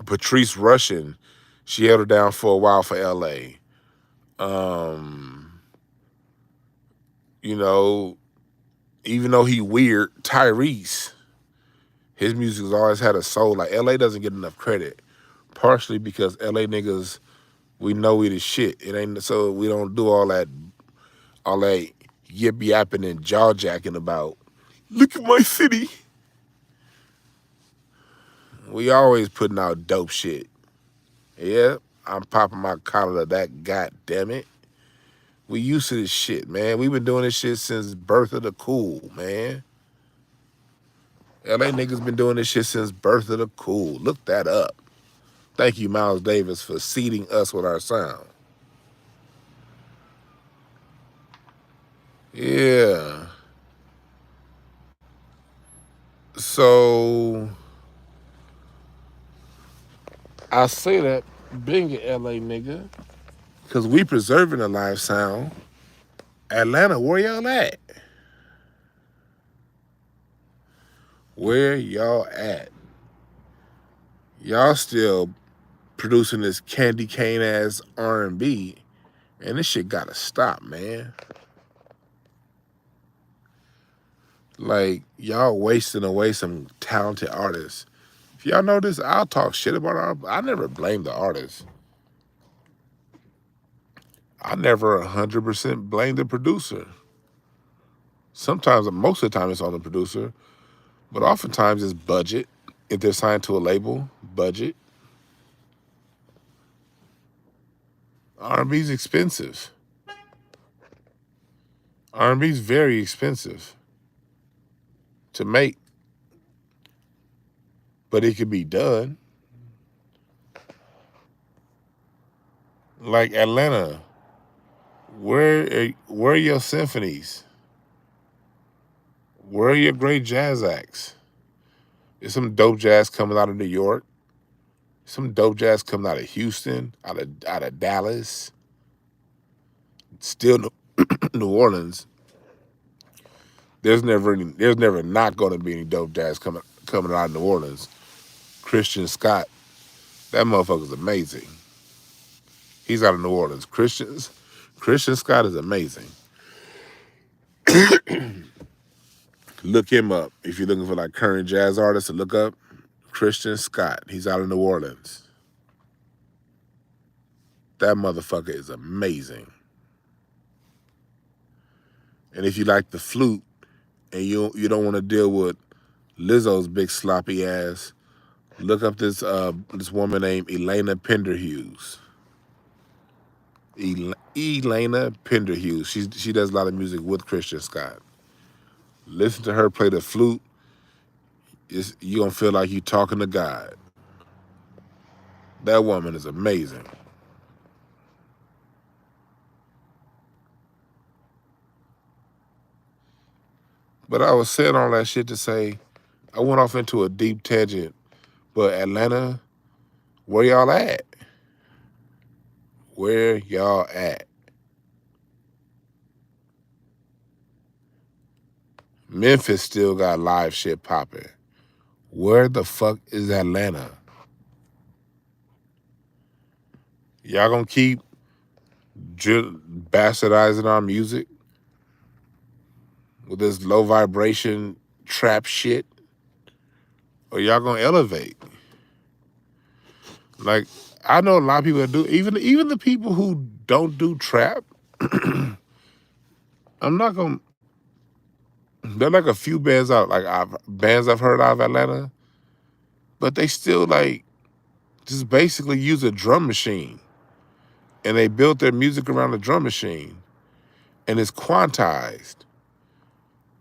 Patrice Rushen, she held it down for a while for LA. Even though he weird, Tyrese, his music has always had a soul. Like, LA doesn't get enough credit, partially because LA niggas, we know we the shit. It ain't, so we don't do all that yip yapping and jaw jacking about, look at my city. We always putting out dope shit. Yeah, I'm popping my collar to that, god damn it. We used to this shit, man. We've been doing this shit since birth of the cool, man. LA niggas been doing this shit since birth of the cool. Look that up. Thank you, Miles Davis, for seeding us with our sound. Yeah. So I say that being an LA nigga, because we preserving a live sound. Atlanta, where y'all at? Where y'all at? Y'all still producing this candy cane ass R&B, and this shit gotta stop, man. Like, y'all wasting away some talented artists. If y'all know this, I'll talk shit about I never blame the artist. I never 100% blame the producer. Sometimes, most of the time, it's on the producer, but oftentimes it's budget. If they're signed to a label, budget. R&B's expensive. R&B's very expensive to make, but it could be done. Like Atlanta, where are your symphonies? Where are your great jazz acts? There's some dope jazz coming out of New York. Some dope jazz coming out of Houston, out of Dallas. Still New Orleans. There's never not going to be any dope jazz coming out of New Orleans. Christian Scott, that motherfucker's amazing. He's out of New Orleans. Christian Scott is amazing. Look him up if you're looking for like current jazz artists to look up. Christian Scott, he's out of New Orleans. That motherfucker is amazing. And if you like the flute and you don't want to deal with Lizzo's big sloppy ass, look up this woman named Elena Penderhughes. Elena Penderhughes. She does a lot of music with Christian Scott. Listen to her play the flute. You're going to feel like you're talking to God. That woman is amazing. But I was saying all that shit to say, I went off into a deep tangent. But Atlanta, where y'all at? Where y'all at? Memphis still got live shit popping. Where the fuck is Atlanta? Y'all gonna keep bastardizing our music with this low vibration trap shit? Or y'all gonna elevate? Like, I know a lot of people that do, even the people who don't do trap, I'm not gonna, there are like a few bands out, like bands I've heard out of Atlanta, but they still like just basically use a drum machine. And they built their music around the drum machine. And it's quantized.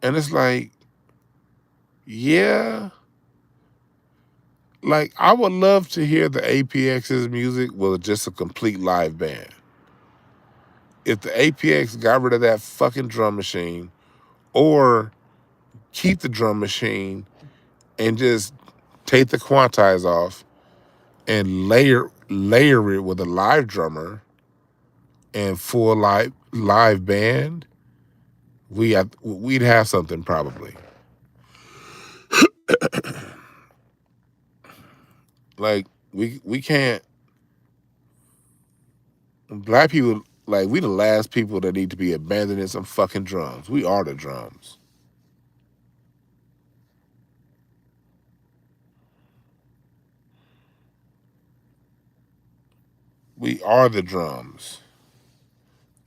And it's like, yeah. Like, I would love to hear the APX's music with just a complete live band. If the APX got rid of that fucking drum machine, or keep the drum machine and just take the quantize off and layer it with a live drummer and full live band, we'd have something probably. Like, we can't, black people, like, we the last people that need to be abandoning some fucking drums. We are the drums. We are the drums.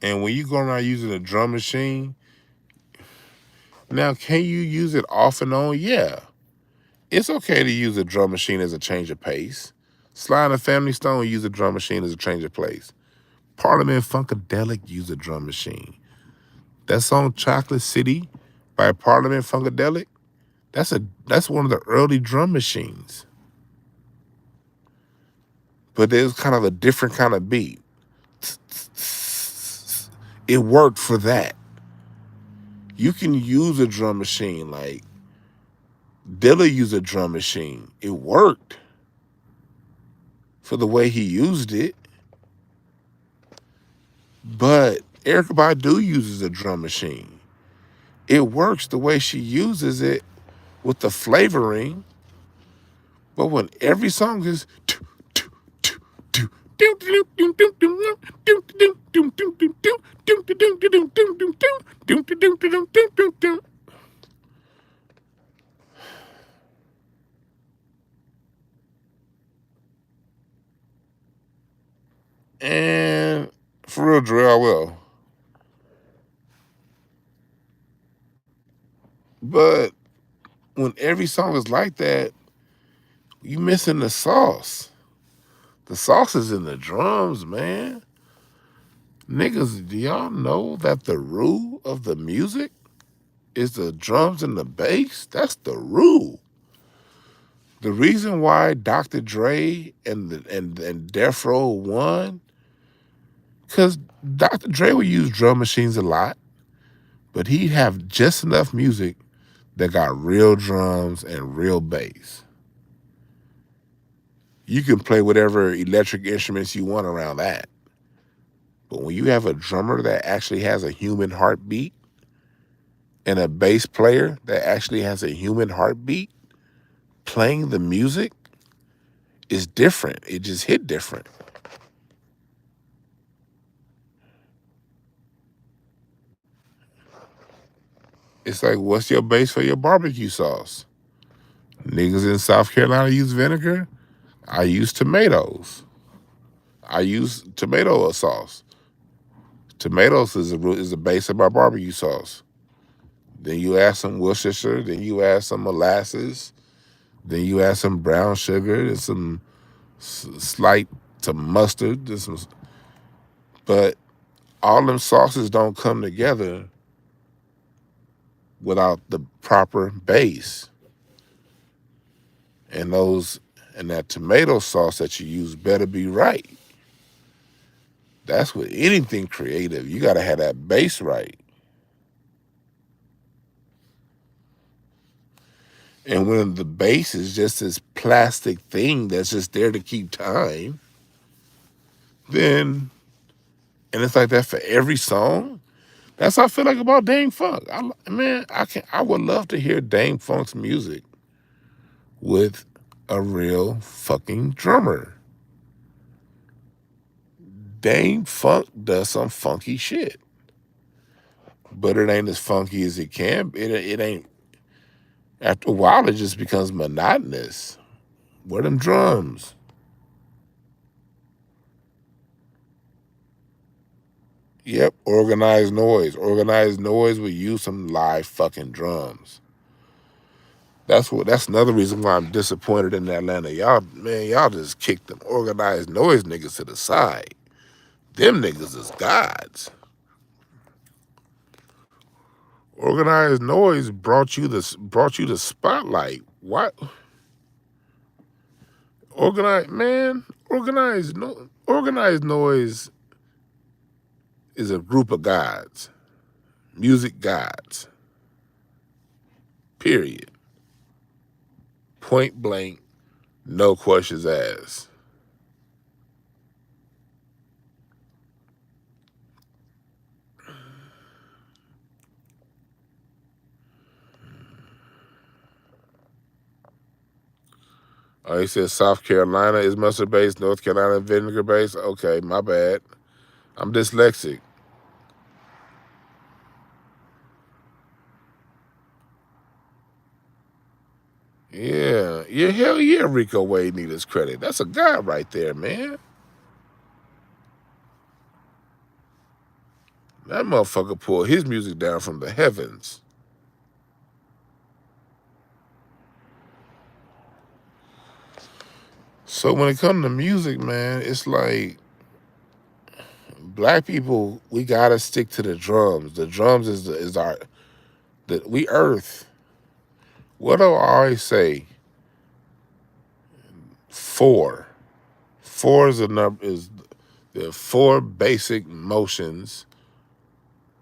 And when you go around using a drum machine, Now, can you use it off and on? Yeah. It's okay to use a drum machine as a change of pace. Sly and the Family Stone use a drum machine as a change of pace. Parliament Funkadelic use a drum machine. That song Chocolate City by Parliament Funkadelic, that's one of the early drum machines. But it was kind of a different kind of beat. It worked for that. You can use a drum machine like Dilla used a drum machine. It worked for the way he used it. But Erykah Badu uses a drum machine. It works the way she uses it with the flavoring. But when every song is and for real, Dre, I will. But when every song is like that, you missing the sauce. The sauce is in the drums, man. Niggas, do y'all know that the root of the music is the drums and the bass? That's the root. The reason why Dr. Dre and Death Row won, because Dr. Dre would use drum machines a lot, but he'd have just enough music that got real drums and real bass. You can play whatever electric instruments you want around that. But when you have a drummer that actually has a human heartbeat and a bass player that actually has a human heartbeat, playing the music is different. It just hit different. It's like, what's your base for your barbecue sauce? Niggas in South Carolina use vinegar. I use tomatoes. I use tomato sauce. Tomatoes is the base of my barbecue sauce. Then you add some Worcestershire. Then you add some molasses. Then you add some brown sugar and some some mustard. But all them sauces don't come together without the proper base. And that tomato sauce that you use better be right. That's with anything creative. You gotta have that base right. And when the base is just this plastic thing that's just there to keep time, then, and it's like that for every song. That's how I feel like about Dame Funk. I would love to hear Dame Funk's music with a real fucking drummer. Dame Funk does some funky shit, but it ain't as funky as it can. It ain't. After a while, it just becomes monotonous. Where them drums? Yep, organized noise. Organized noise will use some live fucking drums. That's another reason why I'm disappointed in Atlanta. Y'all just kicked them organized noise niggas to the side. Them niggas is gods. Organized noise brought you the spotlight. What? Organized noise is a group of gods. Music gods. Period. Point blank, no questions asked. Oh, he says South Carolina is mustard based, North Carolina vinegar based. Okay, my bad. I'm dyslexic. Yeah, hell yeah, Rico Wade need his credit. That's a guy right there, man. That motherfucker pulled his music down from the heavens. So when it comes to music, man, it's like black people, we gotta stick to the drums. The drums is our we earth. What do I always say? Four. Four is a number. Is there are four basic motions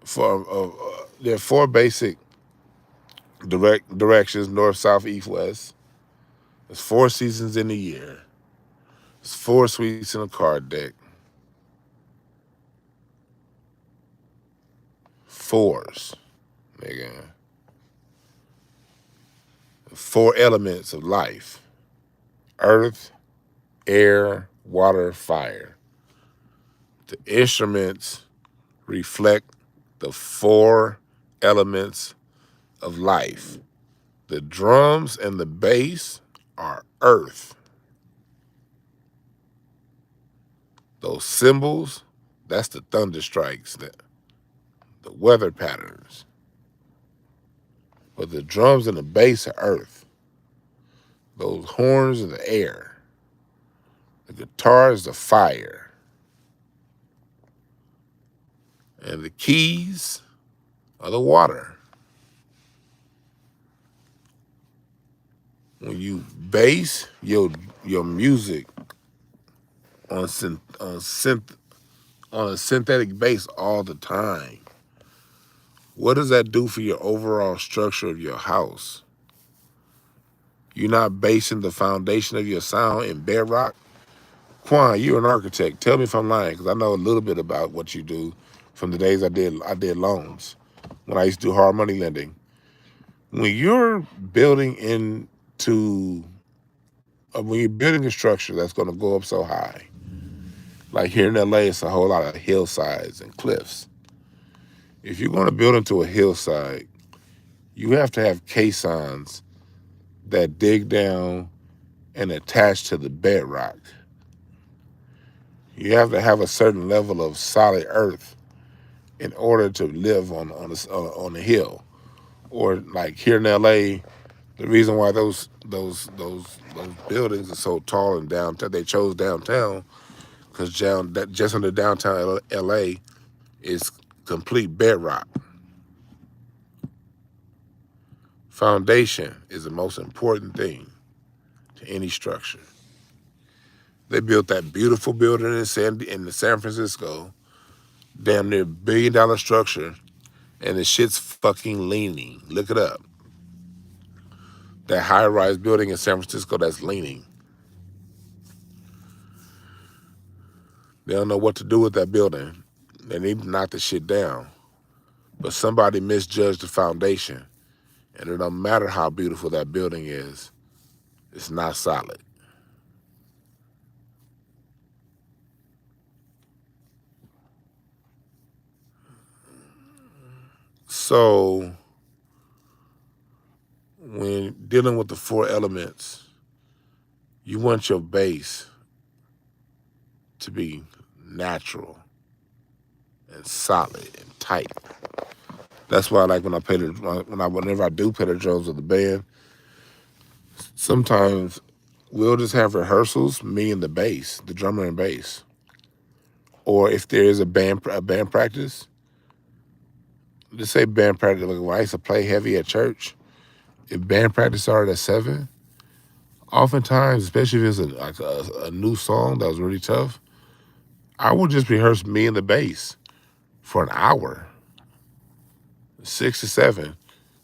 for there are four basic directions: north, south, east, west. There's four seasons in the year. There's four suites in a card deck. Fours, nigga. Four elements of life: earth, air, water, fire. The instruments reflect the four elements of life. The drums and the bass are earth. Those cymbals, that's the thunder strikes, the weather patterns. But the drums and the bass are earth. Those horns are the air. The guitar is the fire. And the keys are the water. When you base your music on a synthetic bass all the time, what does that do for your overall structure of your house? You're not basing the foundation of your sound in bedrock. Quan, you're an architect. Tell me if I'm lying, because I know a little bit about what you do from the days I did loans, when I used to do hard money lending. When you're building when you're building a structure that's going to go up so high, like here in LA, it's a whole lot of hillsides and cliffs. If you're going to build into a hillside, you have to have caissons that dig down and attach to the bedrock. You have to have a certain level of solid earth in order to live on a hill. Or like here in LA, the reason why those buildings are so tall and downtown, they chose downtown because just under downtown LA is complete bedrock. Foundation is the most important thing to any structure. They built that beautiful building in San Francisco, damn near $1 billion structure, and the shit's fucking leaning. Look it up. That high-rise building in San Francisco that's leaning. They don't know what to do with that building. They need to knock the shit down. But somebody misjudged the foundation, and it don't matter how beautiful that building is, it's not solid. So when dealing with the four elements, you want your base to be natural and solid and tight. That's why I like whenever I do play the drums with the band, sometimes we'll just have rehearsals, me and the bass, the drummer and bass. Or if there is a band practice, just say band practice. Like when I used to play heavy at church, if band practice started at 7, oftentimes, especially if it's a new song that was really tough, I would just rehearse me and the bass for an hour, 6 to 7,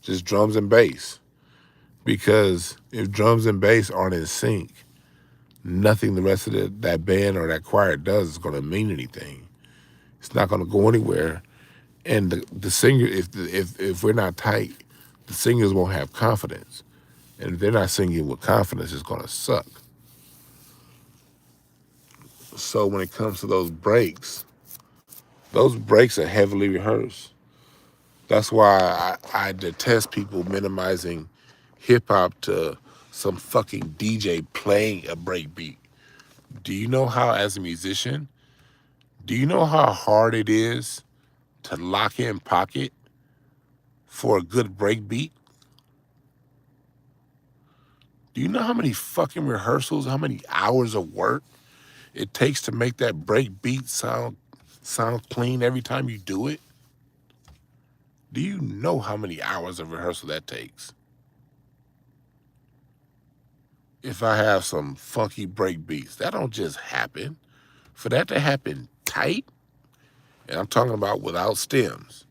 just drums and bass. Because if drums and bass aren't in sync, nothing the rest of that band or that choir does is going to mean anything. It's not going to go anywhere. And the singer, if we're not tight, the singers won't have confidence. And if they're not singing with confidence, it's going to suck. So when it comes to those breaks are heavily rehearsed. That's why I detest people minimizing hip-hop to some fucking DJ playing a break beat. Do you know how, as a musician, do you know how hard it is to lock in pocket for a good break beat? Do you know how many fucking rehearsals, how many hours of work it takes to make that break beat sound clean every time you do it? Do you know how many hours of rehearsal that takes? If I have some funky break beats, that don't just happen. For that to happen tight, and I'm talking about without stems.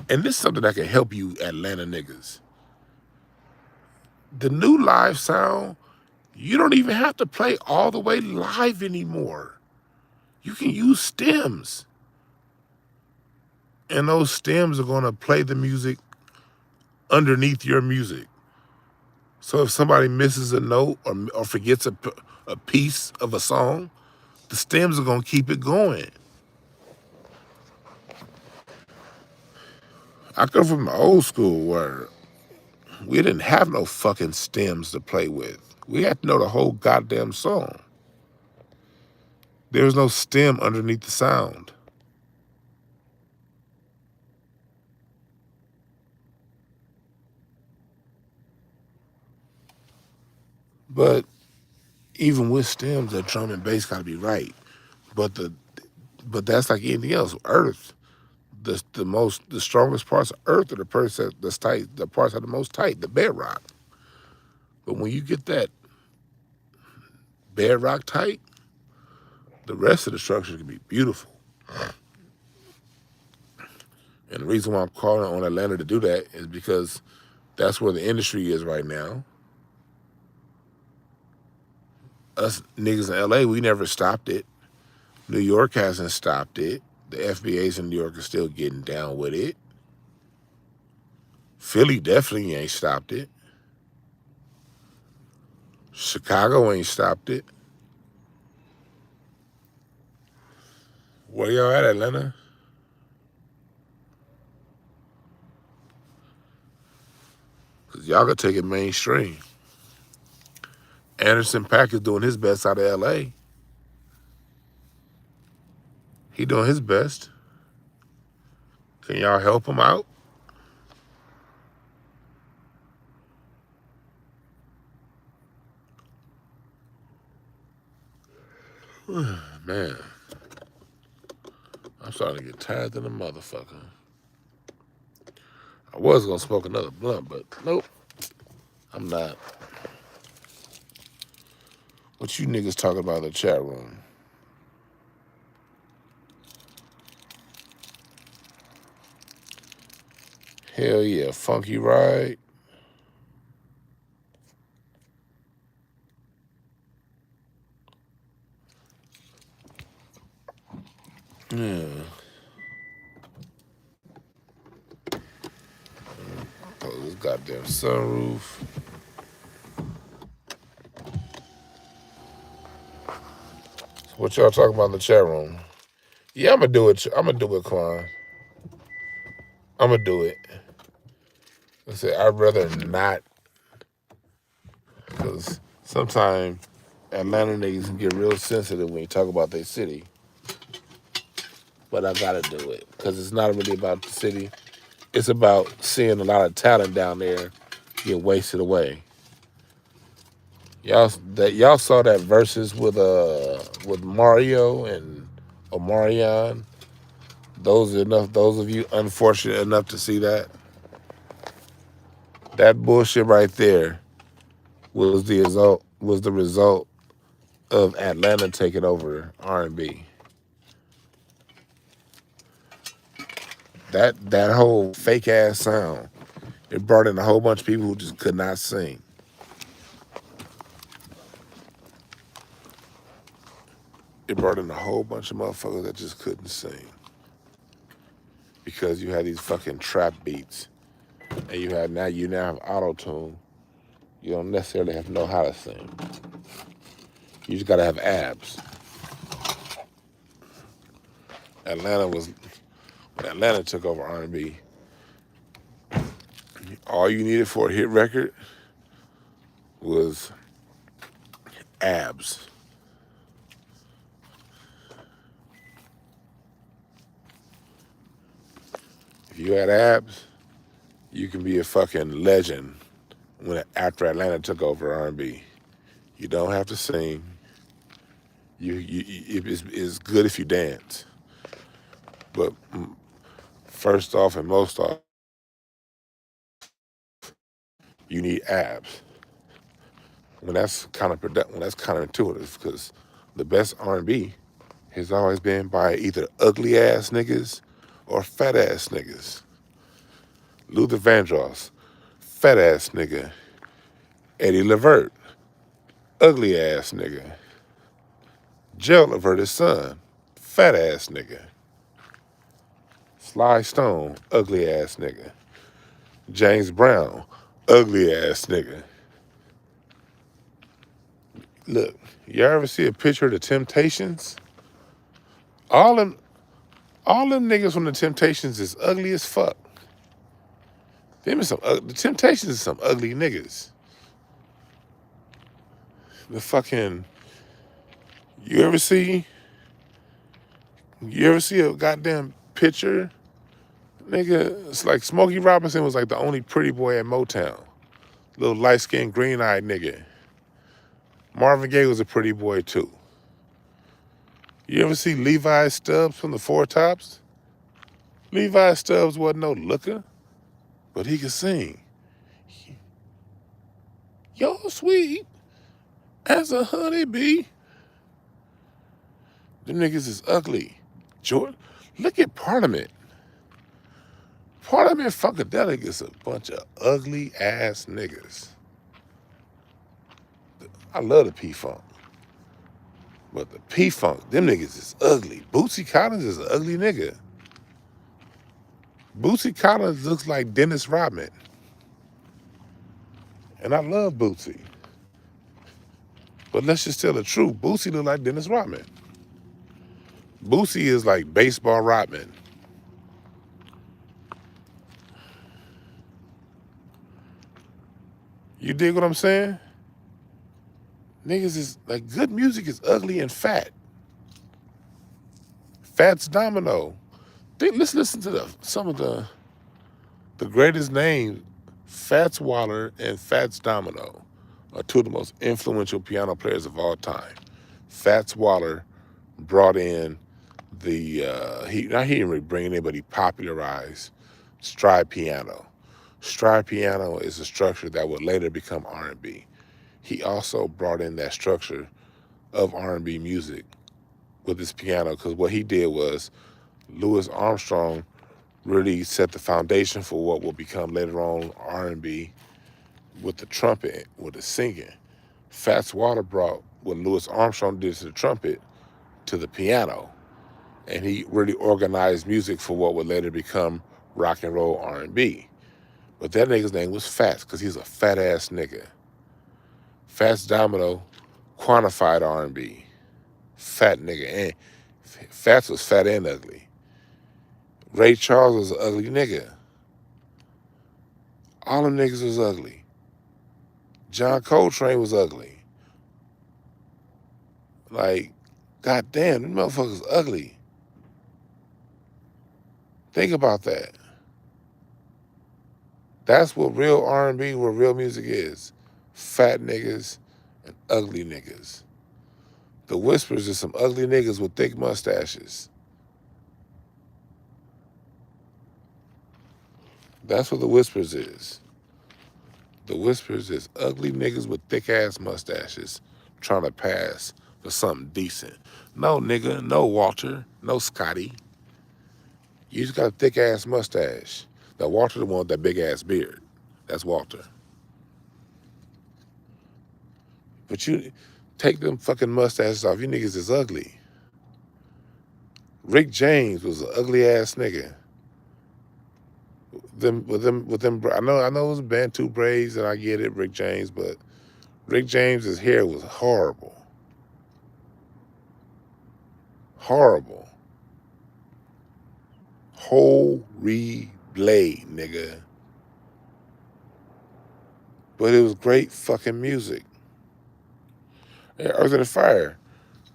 And this is something that can help you Atlanta niggas. The new live sound, you don't even have to play all the way live anymore. You can use stems. And those stems are gonna play the music underneath your music. So if somebody misses a note or forgets a piece of a song, the stems are gonna keep it going. I come from the old school where we didn't have no fucking stems to play with. We had to know the whole goddamn song. There was no stem underneath the sound. But even with stems, that drum and bass gotta be right. But that's like anything else. Earth, the strongest parts of earth are the parts that's tight, the parts that are the most tight, the bedrock. But when you get that bedrock tight, the rest of the structure can be beautiful. And the reason why I'm calling on Atlanta to do that is because that's where the industry is right now. Us niggas in LA, we never stopped it. New York hasn't stopped it. The FBAs in New York are still getting down with it. Philly definitely ain't stopped it. Chicago ain't stopped it. Where y'all at, Atlanta? Because y'all could take it mainstream. Anderson .Paak is doing his best out of LA. He doing his best. Can y'all help him out? Man, I'm starting to get tired than a motherfucker. I was gonna smoke another blunt, but nope, I'm not. What you niggas talking about in the chat room? Hell yeah, funky ride. Yeah. Close this goddamn sunroof. So what y'all talking about in the chat room? Yeah, I'm gonna do it. I'm gonna do it, Quan. I'm gonna do it. I said I'd rather not, because sometimes Atlanta niggas can get real sensitive when you talk about their city. But I gotta do it because it's not really about the city. It's about seeing a lot of talent down there get wasted away. Y'all saw that versus with Mario and Omarion. Those of you unfortunate enough to see that. That bullshit right there was the result of Atlanta taking over R&B. That whole fake ass sound, it brought in a whole bunch of people who just could not sing. It brought in a whole bunch of motherfuckers that just couldn't sing. Because you had these fucking trap beats. And you now have auto-tune. You don't necessarily have to know how to sing. You just gotta have abs. When Atlanta took over R&B, all you needed for a hit record was abs. If you had abs, you can be a fucking legend after Atlanta took over R&B. You don't have to sing. It's good if you dance. But first off and most off, you need abs. When that's counterintuitive, because the best R&B has always been by either ugly ass niggas or fat ass niggas. Luther Vandross, fat ass nigga. Eddie Levert, ugly ass nigga. Gerald Levert's son, fat ass nigga. Sly Stone, ugly ass nigga. James Brown, ugly ass nigga. Look, you ever see a picture of the Temptations? All them niggas from the Temptations is ugly as fuck. The Temptations is some ugly niggas. The fucking, you ever see a goddamn picture? Nigga, it's like Smokey Robinson was like the only pretty boy at Motown. Little light-skinned, green-eyed nigga. Marvin Gaye was a pretty boy too. You ever see Levi Stubbs from the Four Tops? Levi Stubbs wasn't no looker, but he could sing. You're sweet as a honeybee. Them niggas is ugly. Jordan, look at Parliament. Parliament Funkadelic is a bunch of ugly ass niggas. I love the P-Funk. But the P-Funk, them niggas is ugly. Bootsy Collins is an ugly nigga. Bootsy Collins looks like Dennis Rodman. And I love Bootsy. But let's just tell the truth. Bootsy look like Dennis Rodman. Bootsy is like baseball Rodman. You dig what I'm saying? Niggas is like, good music is ugly and fat. Fats Domino. Let's listen to some of the greatest names. Fats Waller and Fats Domino are two of the most influential piano players of all time. Fats Waller brought in he didn't really bring in it, but he popularized stride piano. Stride piano is a structure that would later become R&B. He also brought in that structure of R&B music with his piano, because what he did was Louis Armstrong really set the foundation for what will become later on R&B with the trumpet, with the singing. Fats Waller brought what Louis Armstrong did to the trumpet to the piano, and he really organized music for what would later become rock and roll R&B. But that nigga's name was Fats, because he's a fat ass nigga. Fats Domino quantified R&B. Fat nigga. And Fats was fat and ugly. Ray Charles was an ugly nigga. All them niggas was ugly. John Coltrane was ugly. Like, goddamn, them motherfuckers ugly. Think about that. That's what real R&B, what real music is. Fat niggas and ugly niggas. The Whispers is some ugly niggas with thick mustaches. That's what the Whispers is. The Whispers is ugly niggas with thick ass mustaches trying to pass for something decent. No nigga, no Walter, no Scotty. You just got a thick ass mustache. Now Walter the one with that big ass beard. That's Walter. But you take them fucking mustaches off, you niggas is ugly. Rick James was an ugly ass nigga. With them, I know it was Bantu braids, and I get it, Rick James, but Rick James's hair was horrible. Horrible. Holy blade, nigga. But it was great fucking music. Yeah, Earth and Fire.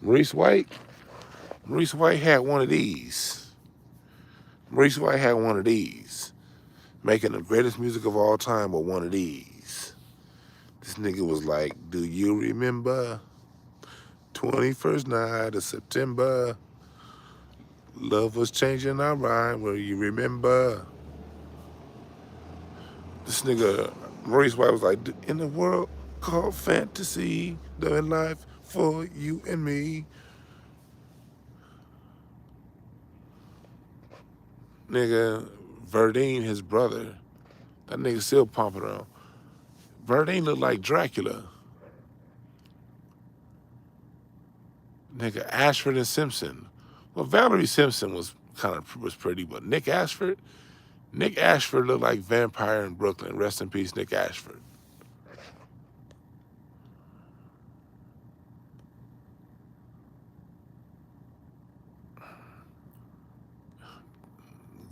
Maurice White had one of these. Maurice White had one of these. Making the greatest music of all time with one of these. This nigga was like, do you remember 21st night of September? Love was changing our mind, will you remember? This nigga, Maurice White was like, in a world called fantasy, doing life for you and me. Nigga, Verdine, his brother, that nigga still pumping around. Verdine looked like Dracula. Nigga, Ashford and Simpson. Well, Valerie Simpson was pretty, but Nick Ashford looked like Vampire in Brooklyn. Rest in peace, Nick Ashford.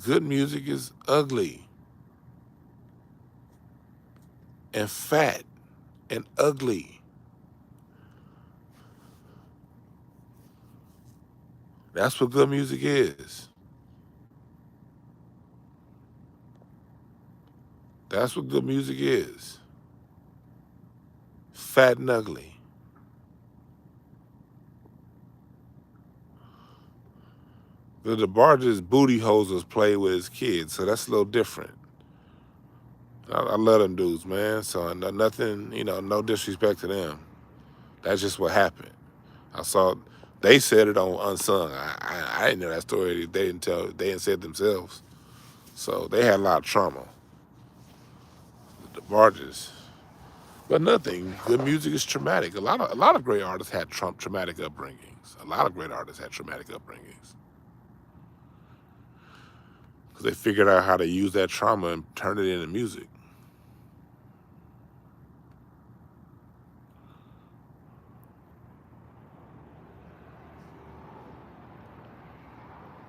Good music is ugly and fat and ugly. That's what good music is. That's what good music is. Fat and ugly. The DeBarge's booty hosers play with his kids, so that's a little different. I love them dudes, man. So nothing, no disrespect to them. That's just what happened. I saw, they said it on Unsung. I didn't know that story. They didn't say it themselves. So they had a lot of trauma. The DeBarges. But nothing. Good music is traumatic. A lot of great artists had traumatic upbringings. A lot of great artists had traumatic upbringings. Because they figured out how to use that trauma and turn it into music.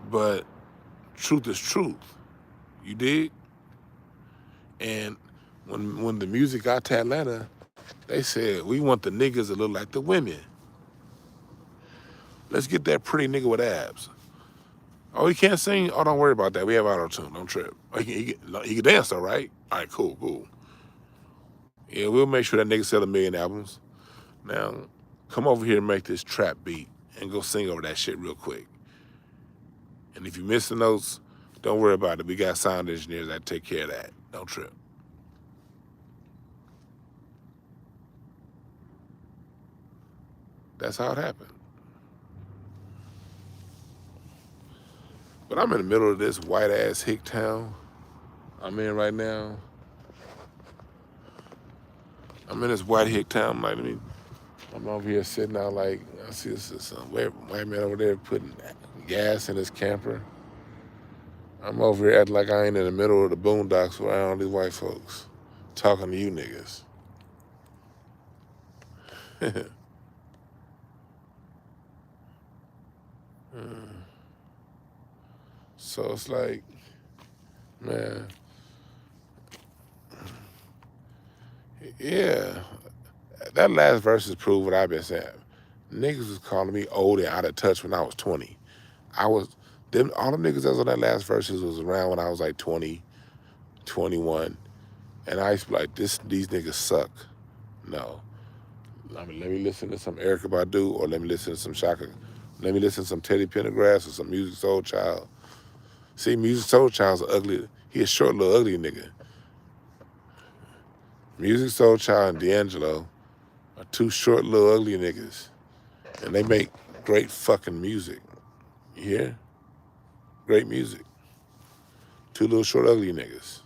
But truth is truth. You dig? And when the music got to Atlanta, they said, we want the niggas that look like the women. Let's get that pretty nigga with abs. Oh, he can't sing? Oh, don't worry about that. We have auto-tune. Don't trip. Oh, he can dance though, right? All right, cool. Yeah, we'll make sure that nigga sell 1 million albums. Now, come over here and make this trap beat and go sing over that shit real quick. And if you miss the notes, don't worry about it. We got sound engineers that take care of that. Don't trip. That's how it happened. But I'm in the middle of this white-ass hick town I'm in right now. I'm in this white hick town. I'm over here sitting out like, I see some white man over there putting gas in his camper. I'm over here acting like I ain't in the middle of the boondocks around all these white folks talking to you niggas. So it's like, man, yeah, that last verse is proof what I've been saying. Niggas was calling me old and out of touch when I was 20. All the niggas that was on that last verses was around when I was like 20, 21. And I used to be like, these niggas suck. No. Let me listen to some Erykah Badu, or let me listen to some Shaka. Let me listen to some Teddy Pendergrass or some Music Soul Child. See, Music Soul Child's ugly. He a short little ugly nigga. Music Soul Child and D'Angelo are two short little ugly niggas. And they make great fucking music. You hear? Great music. Two little short ugly niggas.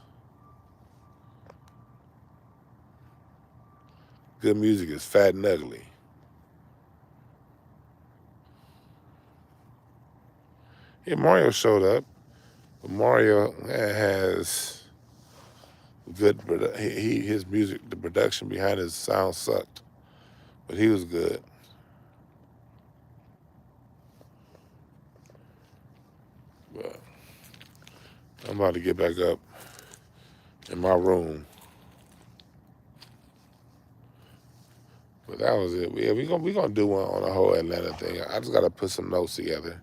Good music is fat and ugly. Yeah, Mario showed up. But Mario has good, his music, the production behind his sound sucked. But he was good. But I'm about to get back up in my room. But that was it. Yeah, we gonna do one on the whole Atlanta thing. I just gotta put some notes together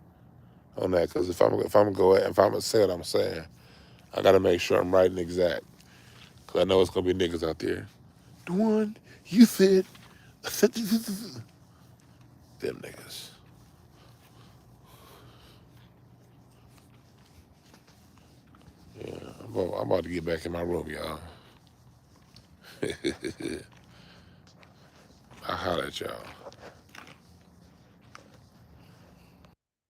on that, because if I'm gonna say what I'm saying, I gotta make sure I'm right and exact. Cause I know it's gonna be niggas out there Dwan, you said, them niggas. Yeah, I'm about to get back in my room, y'all. I'll holler at y'all.